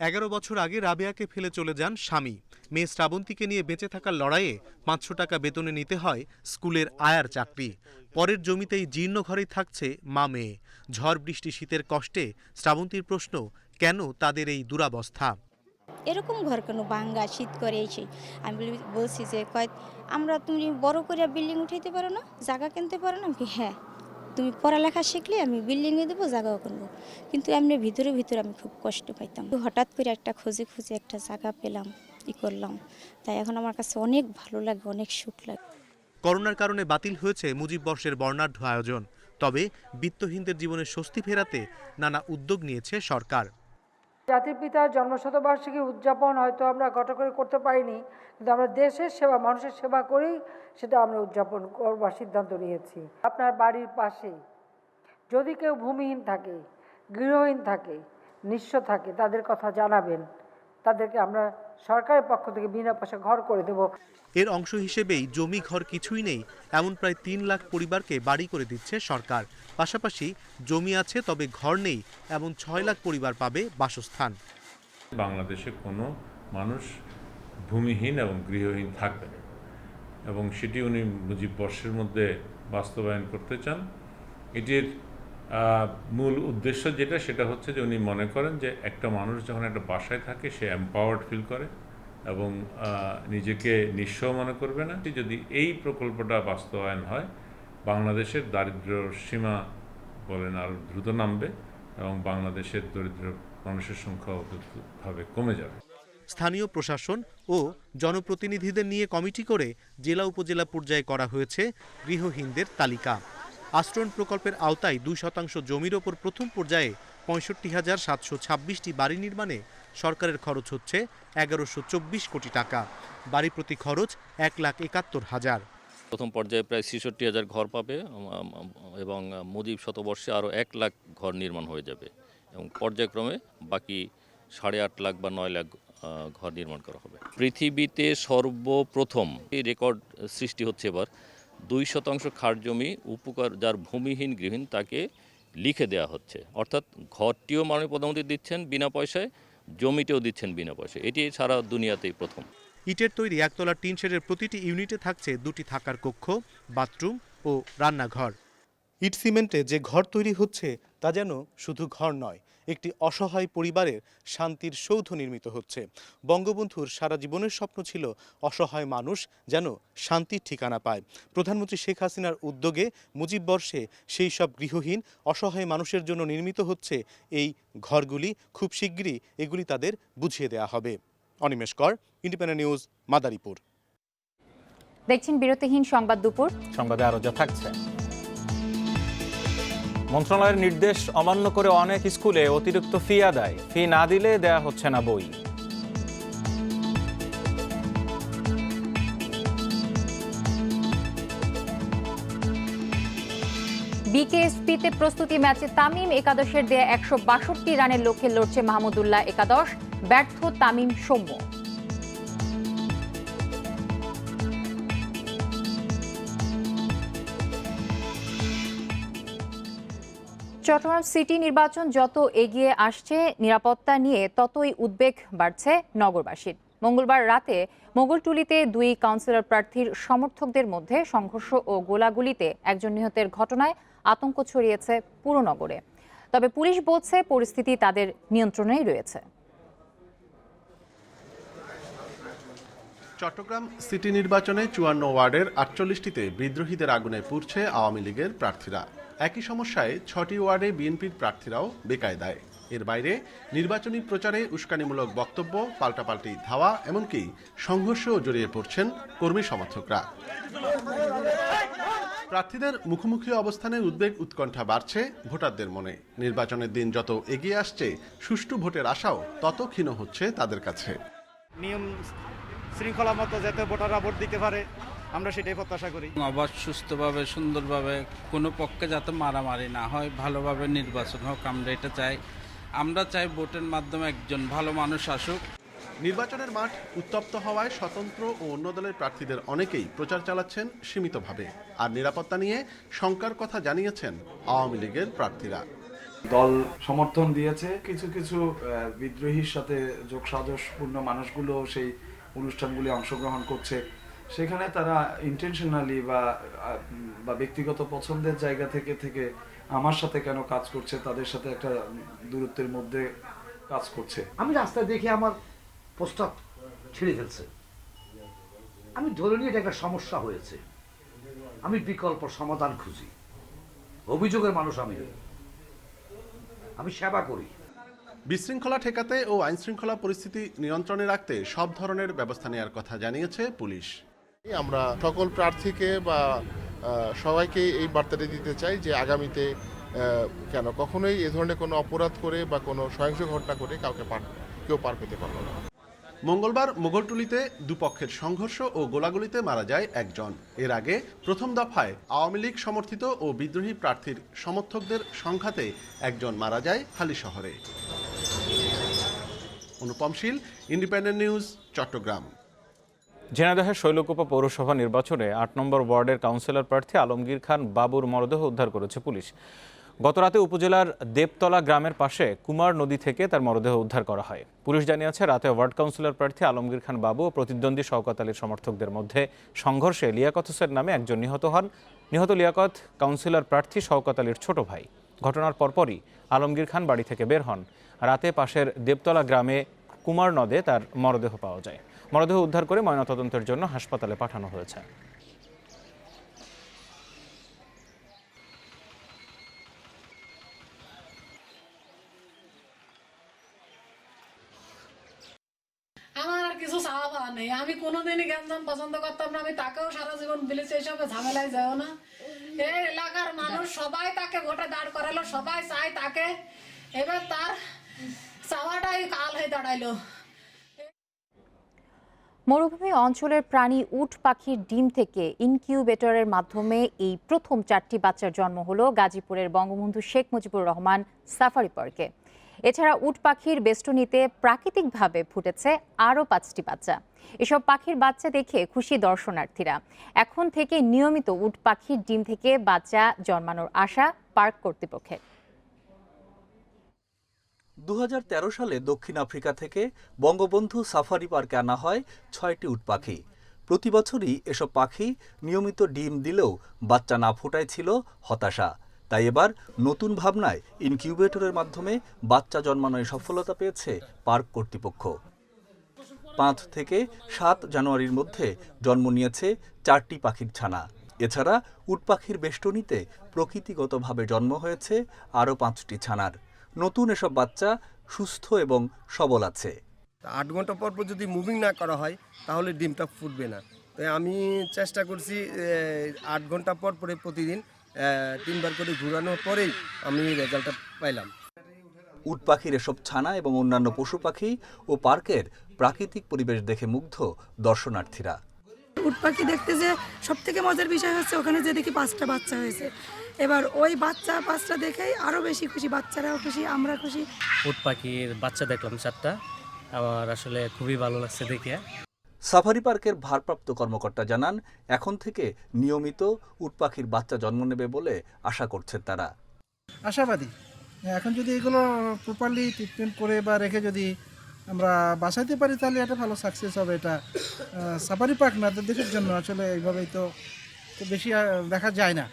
11 বছর আগে রাবেয়াকে ফেলে চলে যান স্বামী। মেয়ে শ্রাবন্তীকে নিয়ে বেঁচে থাকার লড়াইয়ে 500 টাকা বেতনে নিতে হয় স্কুলের আয়ার চাকরি। পরের জমিতেই জীর্ণ ঘরেই থাকছে মা মেয়ে। ঝড় বৃষ্টি শীতের কষ্টে শ্রাবন্তীর প্রশ্ন, কেন তাদের এই দুরাবস্থা? এরকম ঘর কেন ভাঙ্গা শীত করে এসে আমি বলছি যে আমরা তুমি বড় করে বিল্ডিং উঠাইতে পারো না, জায়গা কিনতে পারো না? হ্যাঁ, তুমি পড়ালেখা শিখলে আমি বিল্ডিংয়ে দেবো, জায়গাও কিনবো। কিন্তু এমনি ভিতরে আমি খুব কষ্ট পাইতাম। হঠাৎ করে একটা খুঁজে একটা জায়গা পেলাম, করলাম, তাই এখন আমার কাছে অনেক ভালো লাগে, অনেক সুখ লাগে। করোনার কারণে বাতিল হয়েছে মুজিব বর্ষের বর্ণাঢ্য আয়োজন, তবে বিত্তহীনদের জীবনে স্বস্তি ফেরাতে নানা উদ্যোগ নিয়েছে সরকার। জাতির পিতার জন্মশতবার্ষিকী উদযাপন হয়তো আমরা ঘটা করে করতে পারিনি, কিন্তু আমরা দেশের সেবা, মানুষের সেবা করেই সেটা আমরা উদযাপন করবার সিদ্ধান্ত নিয়েছি। আপনার বাড়ির পাশে যদি কেউ ভূমিহীন থাকে, গৃহহীন থাকে, নিঃস্ব থাকে, তাদের কথা জানাবেন, তাদেরকে আমরা সরকারের পক্ষ থেকে বিনা পয়সা ঘর করে দেব। এর অংশ হিসেবেই জমি ঘর কিছুই নেই এমন প্রায় 3 লাখ পরিবারকে বাড়ি করে দিচ্ছে সরকার। পাশাপাশি জমি আছে তবে ঘর নেই এমন 6 লাখ পরিবার পাবে বাসস্থান। বাংলাদেশে কোনো মানুষ ভূমিহীন এবং গৃহহীন থাকবে না, এবং সেটি উনি মুজিব বর্ষের মধ্যে বাস্তবায়ন করতে চান। এটির মূল উদ্দেশ্য সেটা হচ্ছে যে উনি মনে করেন যে একটা মানুষ যখন একটা বাসায় থাকে সে এম্পাওয়ার্ড ফিল করে এবং নিজেকে নিঃস্ব মনে করবে না। যদি এই প্রকল্পটা বাস্তবায়ন হয়, বাংলাদেশের দারিদ্র্য সীমা বলেন আরও দ্রুত নামবে এবং বাংলাদেশের দরিদ্র মানুষের সংখ্যা অদ্ভুতভাবে কমে যাবে। স্থানীয় প্রশাসন ও জনপ্রতিনিধিদের নিয়ে কমিটি করে জেলা উপজেলা পর্যায়ে করা হয়েছে গৃহহীনদের তালিকা। আশ্রয়ণ প্রকল্পের আওতায় 2% জমির ওপর প্রথম পর্যায়ে 65,726টি বাড়ি নির্মাণে সরকারের খরচ হচ্ছে 1124 কোটি টাকা। বাড়ি প্রতি খরচ 1,71,000। প্রথম পর্যায়ে প্রায় 66,000 ঘর পাবে এবং মুজিব শতবর্ষে আরও 1 লাখ ঘর নির্মাণ হয়ে যাবে এবং পর্যায়ক্রমে বাকি 8.5 লাখ বা 9 লাখ ঘর নির্মাণ করা হবে। পৃথিবীতে সর্বপ্রথম এই রেকর্ড সৃষ্টি হচ্ছে এবার 2% খাস জমি উপকার যার ভূমিহীন গৃহহীন তাকে লিখে দেওয়া হচ্ছে, অর্থাৎ ঘরটিও মাননীয় প্রধানমন্ত্রী দিচ্ছেন বিনা পয়সায়, জমিতেও দিচ্ছেন বিনা পয়সায়। এটি সারা দুনিয়াতেই প্রথম। ইটের তৈরি একতলা টিন শেডের প্রতিটি ইউনিটে থাকছে 2টি থাকার কক্ষ, বাথরুম ও রান্নাঘর। ইট সিমেন্টে যে ঘর তৈরি হচ্ছে তা যেন শুধু ঘর নয়, একটি অসহায় পরিবারের শান্তির সৌধ নির্মিত হচ্ছে। বঙ্গবন্ধুর সারা জীবনের স্বপ্ন ছিল অসহায় মানুষ যেন শান্তির ঠিকানা পায়। প্রধানমন্ত্রী শেখ হাসিনার উদ্যোগে মুজিব বর্ষে সেই সব গৃহহীন অসহায় মানুষের জন্য নির্মিত হচ্ছে এই ঘরগুলি। খুব শিগগিরই এগুলি তাদের বুঝিয়ে দেওয়া হবে। অনিমেষ কর, ইন্ডিপেন্ডেন্ট নিউজ, মাদারীপুর। দেখছেন বিরতিহীন সংবাদ দুপুর। সংবাদে আরো যা থাকছে। মন্ত্রণালয়ের নির্দেশ অমান্য করে অনেক স্কুলে অতিরিক্ত ফি আদায়, ফি না দিলে দেয়া হচ্ছে না বই। বিকেএসপিতে প্রস্তুতি ম্যাচে তামিম একাদশের দেয়া 162 রানের লক্ষ্যে লড়ছে মাহমুদুল্লাহ একাদশ, ব্যর্থ তামিম সৌম্য। চট্টগ্রাম সিটি নির্বাচন যত এগিয়ে আসছে, নিরাপত্তা নিয়ে ততই উদ্বেগ বাড়ছে নগরবাসীর। মঙ্গলবার রাতে মোগলটুলিতে 2 কাউন্সিলর প্রার্থীর সমর্থকদের মধ্যে সংঘর্ষ ও গোলাগুলিতে একজন নিহতের ঘটনায় আতঙ্ক ছড়িয়েছে পুরো নগরে। তবে পুলিশ বলছে পরিস্থিতি তাদের নিয়ন্ত্রণেই রয়েছে। চট্টগ্রাম সিটি নির্বাচনে 54 ওয়ার্ডের 48টিতে বিদ্রোহীদের আগুনে পুড়ছে আওয়ামী লীগের প্রার্থীরা। একই সমস্যায় 6টি ওয়ার্ডে বিএনপির প্রার্থীরাও বেকায়দায়। এর বাইরে নির্বাচনী প্রচারে উস্কানিমূলক বক্তব্য, পাল্টাপাল্টি ধাওয়া, এমনকি সংঘর্ষও জড়িয়ে পড়ছেন কর্মী সমর্থকরা। প্রার্থীদের মুখোমুখি অবস্থানে উদ্বেগ উৎকণ্ঠা বাড়ছে ভোটারদের মনে। নির্বাচনের দিন যত এগিয়ে আসছে, সুষ্ঠু ভোটের আশাও তত ক্ষীণ হচ্ছে তাদের কাছে। নিয়ম শৃঙ্খলা মতো যাতে ভোটাররা ভোট দিতে পারে, আমরা সেটাই প্রত্যাশা করি। আবার সুস্থভাবে সুন্দরভাবে কোনো পক্ষে যাতে মারামারি না হয়, ভালোভাবে নির্বাচন হোক, আমরা এটা চাই। আমরা চাই ভোটের মাধ্যমে একজন ভালো মানুষ আসুক। নির্বাচনের মাঠ উত্তপ্ত হওয়ায় স্বতন্ত্র ও অন্য দলের প্রার্থীদের অনেকেই প্রচার চালাচ্ছেন সীমিতভাবে। আর নিরাপত্তা নিয়ে শঙ্কার কথা জানিয়েছেন আওয়ামী লীগের প্রার্থীরা। দল সমর্থন দিয়েছে, কিছু কিছু বিদ্রোহীর সাথে যোগসাজশপূর্ণ মানুষগুলো সেই অনুষ্ঠানগুলি অংশগ্রহণ করছে। সেখানে তারা ইন্টেনশনালি বা ব্যক্তিগত পছন্দের জায়গা থেকে আমার সাথে কেন কাজ করছে, তাদের সাথে একটা দূরত্বের মধ্যে কাজ করছে। আমি রাস্তায় দেখে আমার পোস্টার ছিঁড়ে ফেলছে, আমি ধরে নিয়ে এটা একটা সমস্যা হয়েছে। আমি বিকল্প সমাধান খুঁজি। অভিযোগের মানুষ আমি সেবা করি। বিশৃঙ্খলা ঠেকাতে ও আইনশৃঙ্খলা পরিস্থিতি নিয়ন্ত্রণে রাখতে সব ধরনের ব্যবস্থা নেওয়ার কথা জানিয়েছে পুলিশ। আমরা সকল প্রার্থীকে বা সবাইকে এই বার্তাটা দিতে চাই যে আগামীতে কখনোই এ ধরনের কোনো অপরাধ করে বা কোনো সহিংস ঘটনা করে কেউ পার পেতে পারবে না। মঙ্গলবার মোগলটুলিতে দুপক্ষের সংঘর্ষ ও গোলাগুলিতে মারা যায় একজন। এর আগে প্রথম দফায় আওয়ামী লীগ সমর্থিত ও বিদ্রোহী প্রার্থীর সমর্থকদের সংঘাতে একজন মারা যায় হালিশহরে। অনুপম শীল, ইন্ডিপেন্ডেন্ট নিউজ, চট্টগ্রাম। ঝিনাইদহের শৈলকুপা পৌরসভা নির্বাচনে ৮ নম্বর ওয়ার্ডের কাউন্সিলর প্রার্থী আলমগীর খান বাবুর মরদেহ উদ্ধার করেছে পুলিশ। গতরাতে উপজেলার দেবতলা গ্রামের পাশে কুমার নদী থেকে তার মরদেহ উদ্ধার করা হয়। পুলিশ জানিয়েছে, রাতে ওয়ার্ড কাউন্সিলর প্রার্থী আলমগীর খান বাবু ও প্রতিদ্বন্দ্বী শওকত আলীর সমর্থকদের মধ্যে সংঘর্ষে লিয়াকত হোসেন নামে একজন নিহত হন। নিহত লিয়াকত কাউন্সিলর প্রার্থী শওকত আলীর ছোট ভাই। ঘটনার পরপরই আলমগীর খান বাড়ি থেকে বের হন। রাতে পাশের দেবতলা গ্রামে কুমার নদে তার মরদেহ পাওয়া যায়। মরদেহ উদ্ধার করে ময়নাতদন্তের জন্য হাসপাতালে পাঠানো হয়েছে। আমার আর কিছু চাওয়া পাওয়া নেই। আমি কোনোদিনই গ্যাঞ্জাম পছন্দ করতাম না। আমি তাকেও সারা জীবন বলেছি এইসব ঝামেলায় যাও না। এই এলাকার মানুষ সবাই তাকে ভোটে দাঁড় করালো, সবাই চায় তাকে। এবার তার চাওয়াটাই কাল হয়ে দাঁড়াইলো। মরুভূমি অঞ্চলের প্রাণী উট পাখির ডিম থেকে ইনকিউবেটরের মাধ্যমে এই প্রথম 4টি বাচ্চার জন্ম হলো গাজীপুরের বঙ্গবন্ধু শেখ মুজিবুর রহমান সাফারি পার্কে। এছাড়া উট পাখির বেষ্টনীতে প্রাকৃতিকভাবে ফুটেছে আরও 5টি বাচ্চা। এসব পাখির বাচ্চা দেখে খুশি দর্শনার্থীরা। এখন থেকে নিয়মিত উট পাখির ডিম থেকে বাচ্চা জন্মানোর আশা পার্ক কর্তৃপক্ষের। 2013 সালে দক্ষিণ আফ্রিকা থেকে বঙ্গবন্ধু সাফারি পার্কে আনা হয় 6টি উট পাখি। প্রতি বছরই এসব পাখি নিয়মিত ডিম দিলেও বাচ্চা না ফোটায় ছিল হতাশা। তাই এবার নতুন ভাবনায় ইনকিউবেটরের মাধ্যমে বাচ্চা জন্মানোয় সফলতা পেয়েছে পার্ক কর্তৃপক্ষ। 5 থেকে 7 জানুয়ারির মধ্যে জন্ম নিয়েছে 4টি পাখির ছানা। এছাড়া উট পাখির বেষ্টনীতে প্রকৃতিগতভাবে জন্ম হয়েছে আরও 5টি ছানার। নতুন এসব বাচ্চা সুস্থ এবং সবল আছে। 8 ঘন্টা পর পর যদি মুভিং না করা হয় তাহলে ডিমটা ফুটবে না। তাই আমি চেষ্টা করছি 8 ঘন্টা পর পরে প্রতিদিন 3 বার করে ঘুরানোর পরেই আমি রেজাল্টটা পাইলাম। উট পাখির এসব ছানা এবং অন্যান্য পশু পাখি ও পার্কের প্রাকৃতিক পরিবেশ দেখে মুগ্ধ দর্শনার্থীরা। উট পাখি দেখতে যে সব থেকে মজার বিষয় হচ্ছে ওখানে যে দেখি 5টা বাচ্চা হয়েছে। এবার ওই বাচ্চা 5টা দেখেই আরো বেশি খুশি, বাচ্চারাও খুশি, আমরা খুশি। উট পাখির বাচ্চা দেখলাম 4টা, আমার আসলে খুবই ভালো লাগছে দেখে। সাফারি পার্কের ভারপ্রাপ্ত কর্মকর্তা জানান, এখন থেকে নিয়মিত উট পাখির বাচ্চা জন্ম নেবে বলে আশা করছেন তারা। আশাবাদী, এখন যদি এগুলো প্রপারলি ট্রিটমেন্ট করে বা রেখে যদি আমরা বাঁচাইতে পারি তাহলে এটা ভালো সাকসেস হবে। এটা সাফারি পার্ক না, দেশের জন্য আসলে এইভাবেই তো বেশি দেখা যায় না।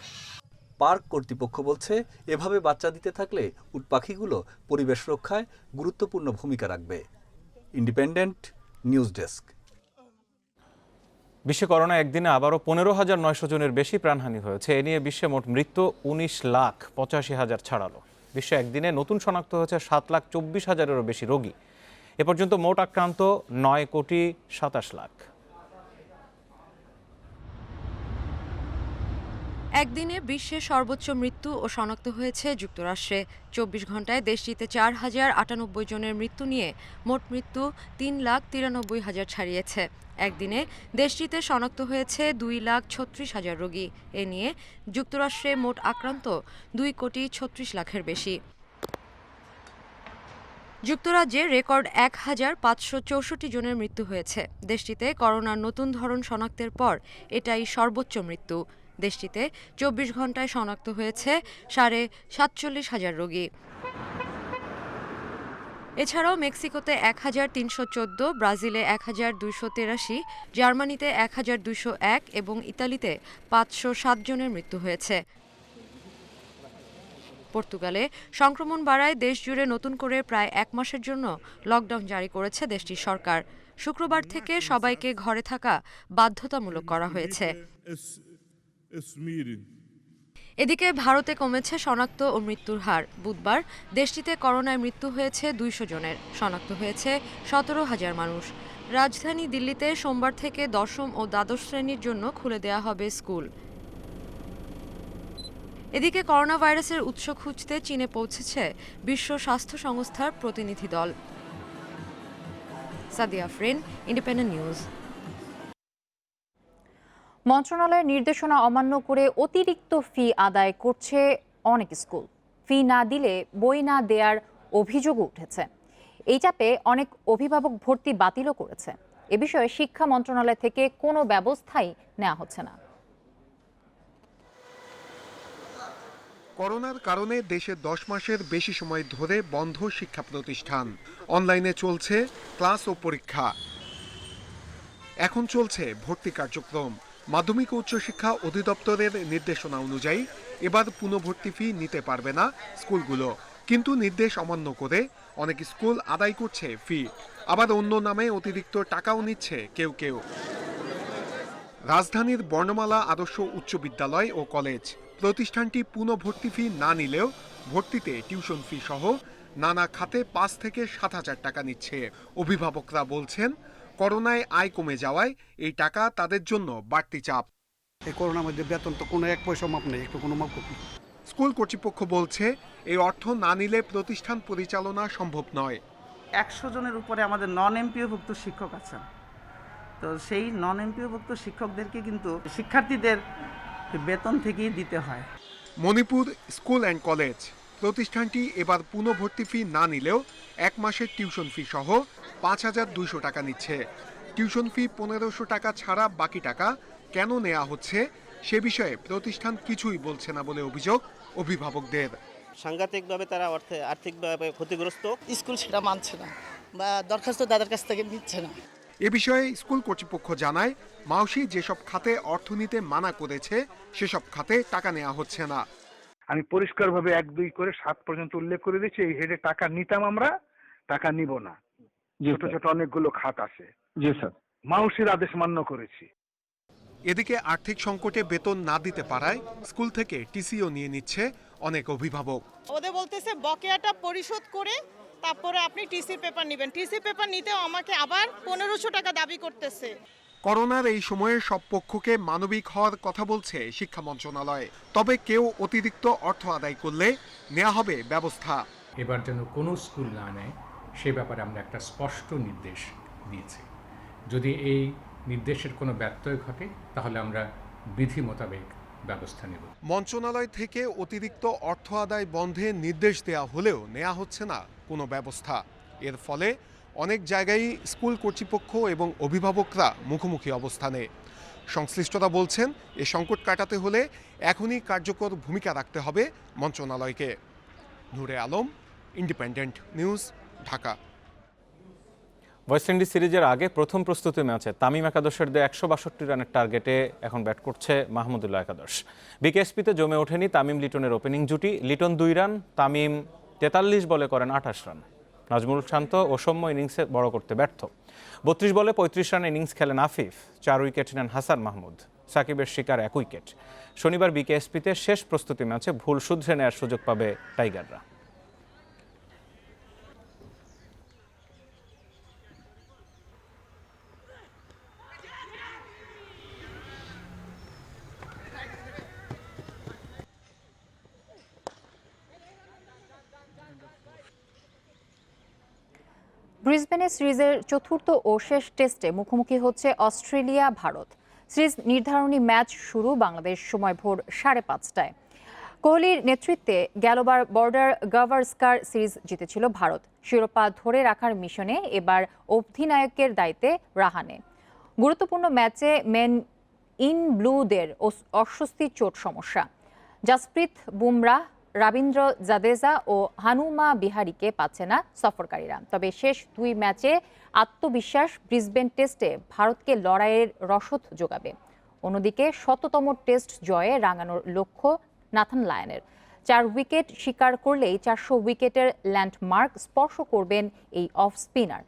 পার্ক কর্তৃপক্ষ বলছে, এভাবে বাচ্চা দিতে থাকলে উট পাখিগুলো পরিবেশ রক্ষায় গুরুত্বপূর্ণ ভূমিকা রাখবে। Independent news desk. বিশ্বে করোনা একদিনে আবারও 15,900 জনের বেশি প্রাণহানি হয়েছে। এ নিয়ে বিশ্বে মোট মৃত্যু 19,85,000 ছাড়ালো। বিশ্বে একদিনে নতুন শনাক্ত হয়েছে 7,24,000-এরও বেশি রোগী। এ পর্যন্ত মোট আক্রান্ত 9,27,00,000। একদিনে বিশ্বের সর্বোচ্চ মৃত্যু ও শনাক্ত হয়েছে যুক্তরাষ্ট্রে। 24 ঘন্টায় দেশটিতে 4,098 জনের মৃত্যু নিয়ে মোট মৃত্যু 3,93,000 ছাড়িয়েছে। একদিনে দেশটিতে শনাক্ত হয়েছে 2,36,000 রোগী। এ নিয়ে যুক্তরাষ্ট্রে মোট আক্রান্ত 2,36,00,000-এর বেশি। যুক্তরাজ্যে রেকর্ড 1,564 জনের মৃত্যু হয়েছে। দেশটিতে করোনার নতুন ধরন শনাক্তের পর এটাই সর্বোচ্চ মৃত্যু। দেশটিতে 24 ঘন্টায় শনাক্ত হয়েছে 47,500 রোগী। এছাড়াও মেক্সিকোতে 1,314, ব্রাজিলে 1,283, জার্মানিতে 1,201 এবং ইতালিতে 507 জনের মৃত্যু হয়েছে। পর্তুগালে সংক্রমণ বাড়ায় দেশজুড়ে নতুন করে প্রায় 1 মাসের জন্য লকডাউন জারি করেছে দেশটির সরকার। শুক্রবার থেকে সবাইকে ঘরে থাকা বাধ্যতামূলক করা হয়েছে। এদিকে ভারতে কমেছে শনাক্ত ও মৃত্যুর হার। বুধবার দেশটিতে করোনায় মৃত্যু হয়েছে 200 জনের, শনাক্ত হয়েছে 17,000 মানুষ। রাজধানী দিল্লিতে সোমবার থেকে দশম ও দ্বাদশ শ্রেণীর জন্য খুলে দেয়া হবে স্কুল। এদিকে করোনা ভাইরাসের উৎস খুঁজতে চীনে পৌঁছেছে বিশ্ব স্বাস্থ্য সংস্থার প্রতিনিধি দল। Sadia Afrin, independent news. মন্ত্রণালয়ের নির্দেশনা অমান্য করে অতিরিক্ত ফি আদায় করছে অনেক স্কুল। ফি না দিলে বই না দেওয়ার অভিযোগও উঠেছে। এই চাপে অনেক অভিভাবক ভর্তি বাতিলও করেছে। এ বিষয়ে শিক্ষা মন্ত্রণালয় থেকে কোনো ব্যবস্থাই নেওয়া হচ্ছে না। করোনার কারণে দেশে 10 মাসের বেশি সময় ধরে বন্ধ শিক্ষা প্রতিষ্ঠান। অনলাইনে চলছে ক্লাস ও পরীক্ষা। এখন চলছে ভর্তি কার্যক্রম। মাধ্যমিক ও উচ্চশিক্ষা অধিদপ্তরের নির্দেশনা অনুযায়ী এবার পুনঃভর্তি ফি নিতে পারবে না স্কুলগুলো, কিন্তু নির্দেশ অমান্য করে অনেক স্কুল আদায় করছে ফি, আবার অন্য নামে অতিরিক্ত টাকাও নিচ্ছে কেউ কেউ। রাজধানীর বর্ণমালা আদর্শ উচ্চ বিদ্যালয় ও কলেজ প্রতিষ্ঠানটি পুনঃভর্তি ফি না নিলেও ভর্তিতে টিউশন ফি সহ নানা খাতে 5 থেকে 7,000 টাকা নিচ্ছে। অভিভাবকরা বলছেন করোনায় আয় কমে যাওয়ায় এই টাকা তাদের জন্য বাড়তি চাপ। এই করোনার মধ্যে বেতন তো কোনো এক পয়সা মাপ নেই, একটু কোনো মাপ করুন। স্কুল কর্তৃপক্ষ বলছে এই অর্থ না নিলে প্রতিষ্ঠান পরিচালনা সম্ভব নয়। 100 জনের উপরে আমাদের নন এমপিওভুক্ত শিক্ষক আছেন, তো সেই নন এমপিওভুক্ত শিক্ষকদেরকে কিন্তু শিক্ষার্থীদের বেতন থেকেই দিতে হয়। মণিপুর স্কুল অ্যান্ড কলেজ প্রতিষ্ঠানটি এবার পুনঃভর্তি ফি না নিলেও 1 মাসের টিউশন ফি সহ 5,200 টাকা নিচ্ছে। টিউশন ফি 1,500 টাকা ছাড়া বাকি টাকা কেন নেওয়া হচ্ছে সে বিষয়ে প্রতিষ্ঠান কিছুই বলছে না বলে অভিযোগ অভিভাবকদের। সাংঘাতিকভাবে তারা আর্থিকভাবে ক্ষতিগ্রস্ত। স্কুল সেটা মানছে না বা দরখাস্ত তাদের কাছ থেকে নিচ্ছে না। এ বিষয়ে স্কুল কর্তৃপক্ষ জানায় মাউসি যেসব খাতে অর্থ নিতে মানা করেছে সেসব খাতে টাকা নেওয়া হচ্ছে না। আমি পরিষ্কারভাবে 1, 2 করে 7 পর্যন্ত উল্লেখ করে দিচ্ছি, এই হেডে টাকা নিতাম আমরা, টাকা নিব না। ছোট ছোট অনেকগুলো খাত আছে। জি স্যার, মাউসির আদেশ মান্য করেছি। এদিকে আর্থিক সংকটে বেতন না দিতে পারায় স্কুল থেকে টিসিও নিয়ে নিচ্ছে অনেক অভিভাবক। ওদের বলতেছে বকেয়াটা পরিশোধ করে তারপরে আপনি টিসি পেপার নেবেন। টিসি পেপার নিতেও আমাকে আবার 1,500 টাকা দাবি করতেছে। করোনার এই সময়ে সব পক্ষকে মানবিক হওয়ার কথা বলছে শিক্ষা মন্ত্রণালয়, তবে কেউ অতিরিক্ত অর্থ আদায় করলে নেওয়া হবে ব্যবস্থা। এবার যেন কোনো স্কুল না নেয় সে ব্যাপারে আমরা একটা স্পষ্ট নির্দেশ দিয়েছি। যদি এই নির্দেশের কোনো ব্যত্যয় ঘটে তাহলে আমরা বিধি মোতাবেক ব্যবস্থা নেব। মন্ত্রণালয় থেকে অতিরিক্ত অর্থ আদায় বন্ধে নির্দেশ দেওয়া হলেও নেওয়া হচ্ছে না কোনো ব্যবস্থা। এর ফলে অনেক জায়গায় স্কুল কর্তৃপক্ষ এবং অভিভাবকরা মুখোমুখি অবস্থানে। সংশ্লিষ্টরা বলছেন এ সংকট কাটাতে হলে এখনই কার্যকর ভূমিকা রাখতে হবে মন্ত্রণালয়কে। Nure Alam, Independent News, Dhaka. West Indies সিরিজের আগে প্রথম প্রস্তুতি ম্যাচে তামিম একাদশের দেয়া 162 রানের টার্গেটে এখন ব্যাট করছে মাহমুদুল্লাহ একাদশ। বিকেএসপিতে জমে ওঠেনি তামিম লিটনের ওপেনিং জুটি। লিটন 2 রান, তামিম 43 বলে করেন 28 রান। নাজমুল শান্ত ও সৌম্য ইনিংসে বড় করতে ব্যর্থ। 32 বলে 35 রানে ইনিংস খেলেন আফিফ। 4 উইকেট নেন হাসান মাহমুদ। সাকিবের শিকার 1 উইকেট। শনিবার বিকেএসপিতে শেষ প্রস্তুতি ম্যাচে ভুল শুধরে নেওয়ার সুযোগ পাবে টাইগাররা। ব্রিসবেনে সিরিজের চতুর্থ ও শেষ টেস্টে মুখোমুখি হচ্ছে অস্ট্রেলিয়া ভারত। সিরিজ নির্ধারণী ম্যাচ শুরু বাংলাদেশ সময় ভোর 5:30টায়। কোহলির নেতৃত্বে গেলবার বর্ডার গাভাস্কার সিরিজ জিতেছিল ভারত। শিরোপা ধরে রাখার মিশনে এবার অধিনায়কের দায়িত্বে রাহানে। গুরুত্বপূর্ণ ম্যাচে মেন ইন ব্লুদের অস্বস্তি চোট সমস্যা। জাসপ্রীত বুমরাহ, রবীন্দ্র জাদেজা ও হানুমা বিহারিকে পাচ্ছে না সফরকারীরা। তবে শেষ 2 ম্যাচে আত্মবিশ্বাস ব্রিসবেন টেস্টে ভারতকে লড়াইয়ের রসদ যোগাবে। অন্যদিকে 100তম টেস্ট জয়ে রাঙানোর লক্ষ্য নাথান লায়নের। 4 উইকেট শিকার করলেই 400 উইকেটের ল্যান্ডমার্ক স্পর্শ করবেন এই অফ স্পিনার।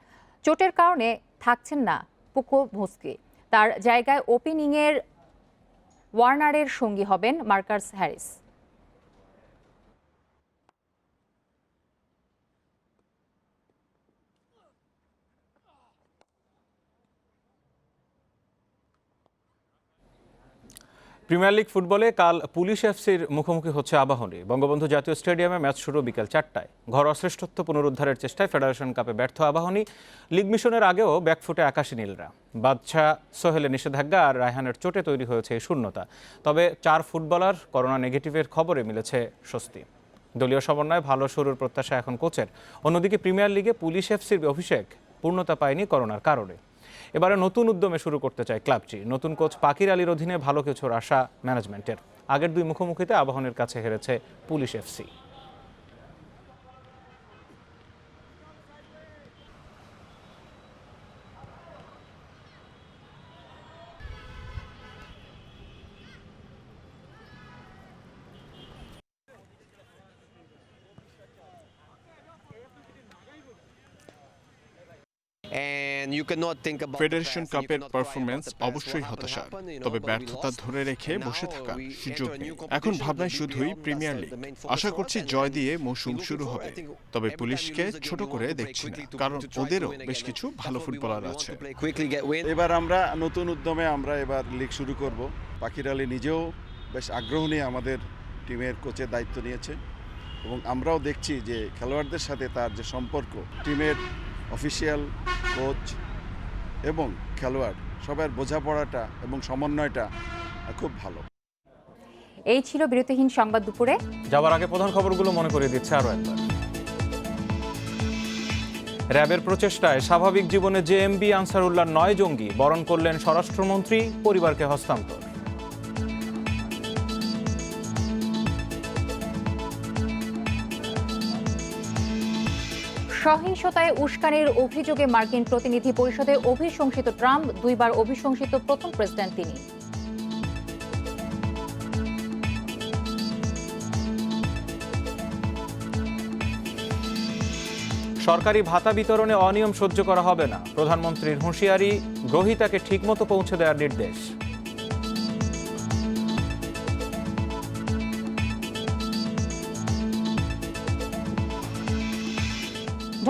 চোটের কারণে থাকছেন না পুকো ভস্কি। তার জায়গায় ওপেনিংয়ের ওয়ার্নারের সঙ্গী হবেন মার্কাস হ্যারিস। প্রিমিয়ার লিগ ফুটবলে কাল পুলিশ এফসির মুখোমুখি হচ্ছে আবাহনী। বঙ্গবন্ধু জাতীয় স্টেডিয়ামে ম্যাচ শুরু বিকেল 4টায়। ঘরোয়া শ্রেষ্ঠত্ব পুনরুদ্ধারের চেষ্টায় ফেডারেশন কাপে ব্যর্থ আবাহনী। লিগ মিশনের আগেও ব্যাকফুটে আকাশী নীলরা। বাদশা সোহেলের নিষেধাজ্ঞা আর রায়হানের চোটে তৈরি হয়েছে এই শূন্যতা। তবে 4 ফুটবলার করোনা নেগেটিভের খবরে মিলেছে স্বস্তি। দলীয় সমন্বয়ে ভালো শুরুর প্রত্যাশা এখন কোচের। অন্যদিকে প্রিমিয়ার লিগে পুলিশ এফসির অভিষেক পূর্ণতা পায়নি করোনার কারণে। এবারে নতুন উদ্যমে শুরু করতে চায় ক্লাবটি। নতুন কোচ পাকির আলীর অধীনে ভালো কিছুর আশা ম্যানেজমেন্টের। আগের 2 মুখোমুখিতে আবাহনীর কাছে হেরেছে পুলিশ এফসি। ফেডারেশন কাপের পারফরম্যান্স অবশ্যই হতাশার, তবে ব্যর্থতা ধরে রেখে বসে থাকা সুযোগ নেই। এখন ভাবনায় শুধুই প্রিমিয়ার লিগ। আশা করছি জয় দিয়ে মৌসুম শুরু হবে, তবে পুলিশকে ছোট করে দেখছি না, কারণ ওদেরও বেশ কিছু ভালো ফুটবলার আছে। এবার আমরা নতুন উদ্যমে আমরা এবার লিগ শুরু করব। পাকির আলী নিজেও বেশ আগ্রহ নিয়ে আমাদের টিমের কোচের দায়িত্ব নিয়েছে এবং আমরাও দেখছি যে খেলোয়াড়দের সাথে তার যে সম্পর্ক, টিমের অফিসিয়াল, কোচ এবং খেলোয়াড় সবার বোঝাপড়াটা এবং সমন্বয়টা খুব ভালো। এই ছিল বিরতিহীন সংবাদ দুপুরে। যাওয়ার আগে প্রধান খবরগুলো মনে করিয়ে দিচ্ছে আরও একবার। র্যাবের প্রচেষ্টায় স্বাভাবিক জীবনে জেএমবি আনসারুল্লাহ 9 জঙ্গি বরণ করলেন স্বরাষ্ট্রমন্ত্রী, পরিবারকে হস্তান্তর। সহিংসতায় উস্কানির অভিযোগে মার্কিন প্রতিনিধি পরিষদে অভিশংসিত ট্রাম্প, 2 বার অভিশংসিত প্রথম প্রেসিডেন্ট তিনি। সরকারি ভাতা বিতরণে অনিয়ম সহ্য করা হবে না, প্রধানমন্ত্রীর হুঁশিয়ারি, গ্রহীতাকে ঠিকমতো পৌঁছে দেওয়ার নির্দেশ।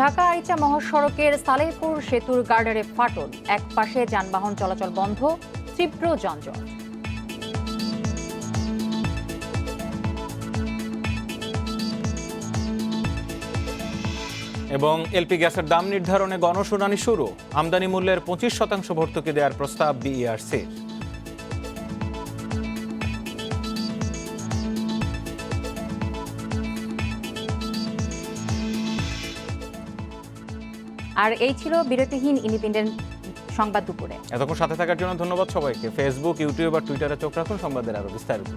ঢাকা আরিচা মহাসড়কের সালেহপুর সেতুর গার্ডারে ফাটল, এক পাশে যানবাহন চলাচল বন্ধ, তীব্র যানজট। এবং এলপি গ্যাসের দাম নির্ধারণে গণশুনানি শুরু, আমদানি মূল্যের 25% ভর্তুকি দেওয়ার প্রস্তাব বিইআরসির। আর এই ছিল বিরতিহীন ইন্ডিপেন্ডেন্ট সংবাদ দুপুরে। এতক্ষণ সাথে থাকার জন্য ধন্যবাদ সবাইকে। ফেসবুক, ইউটিউব আর টুইটারে চোখ রাখুন সংবাদের আরো বিস্তারিত।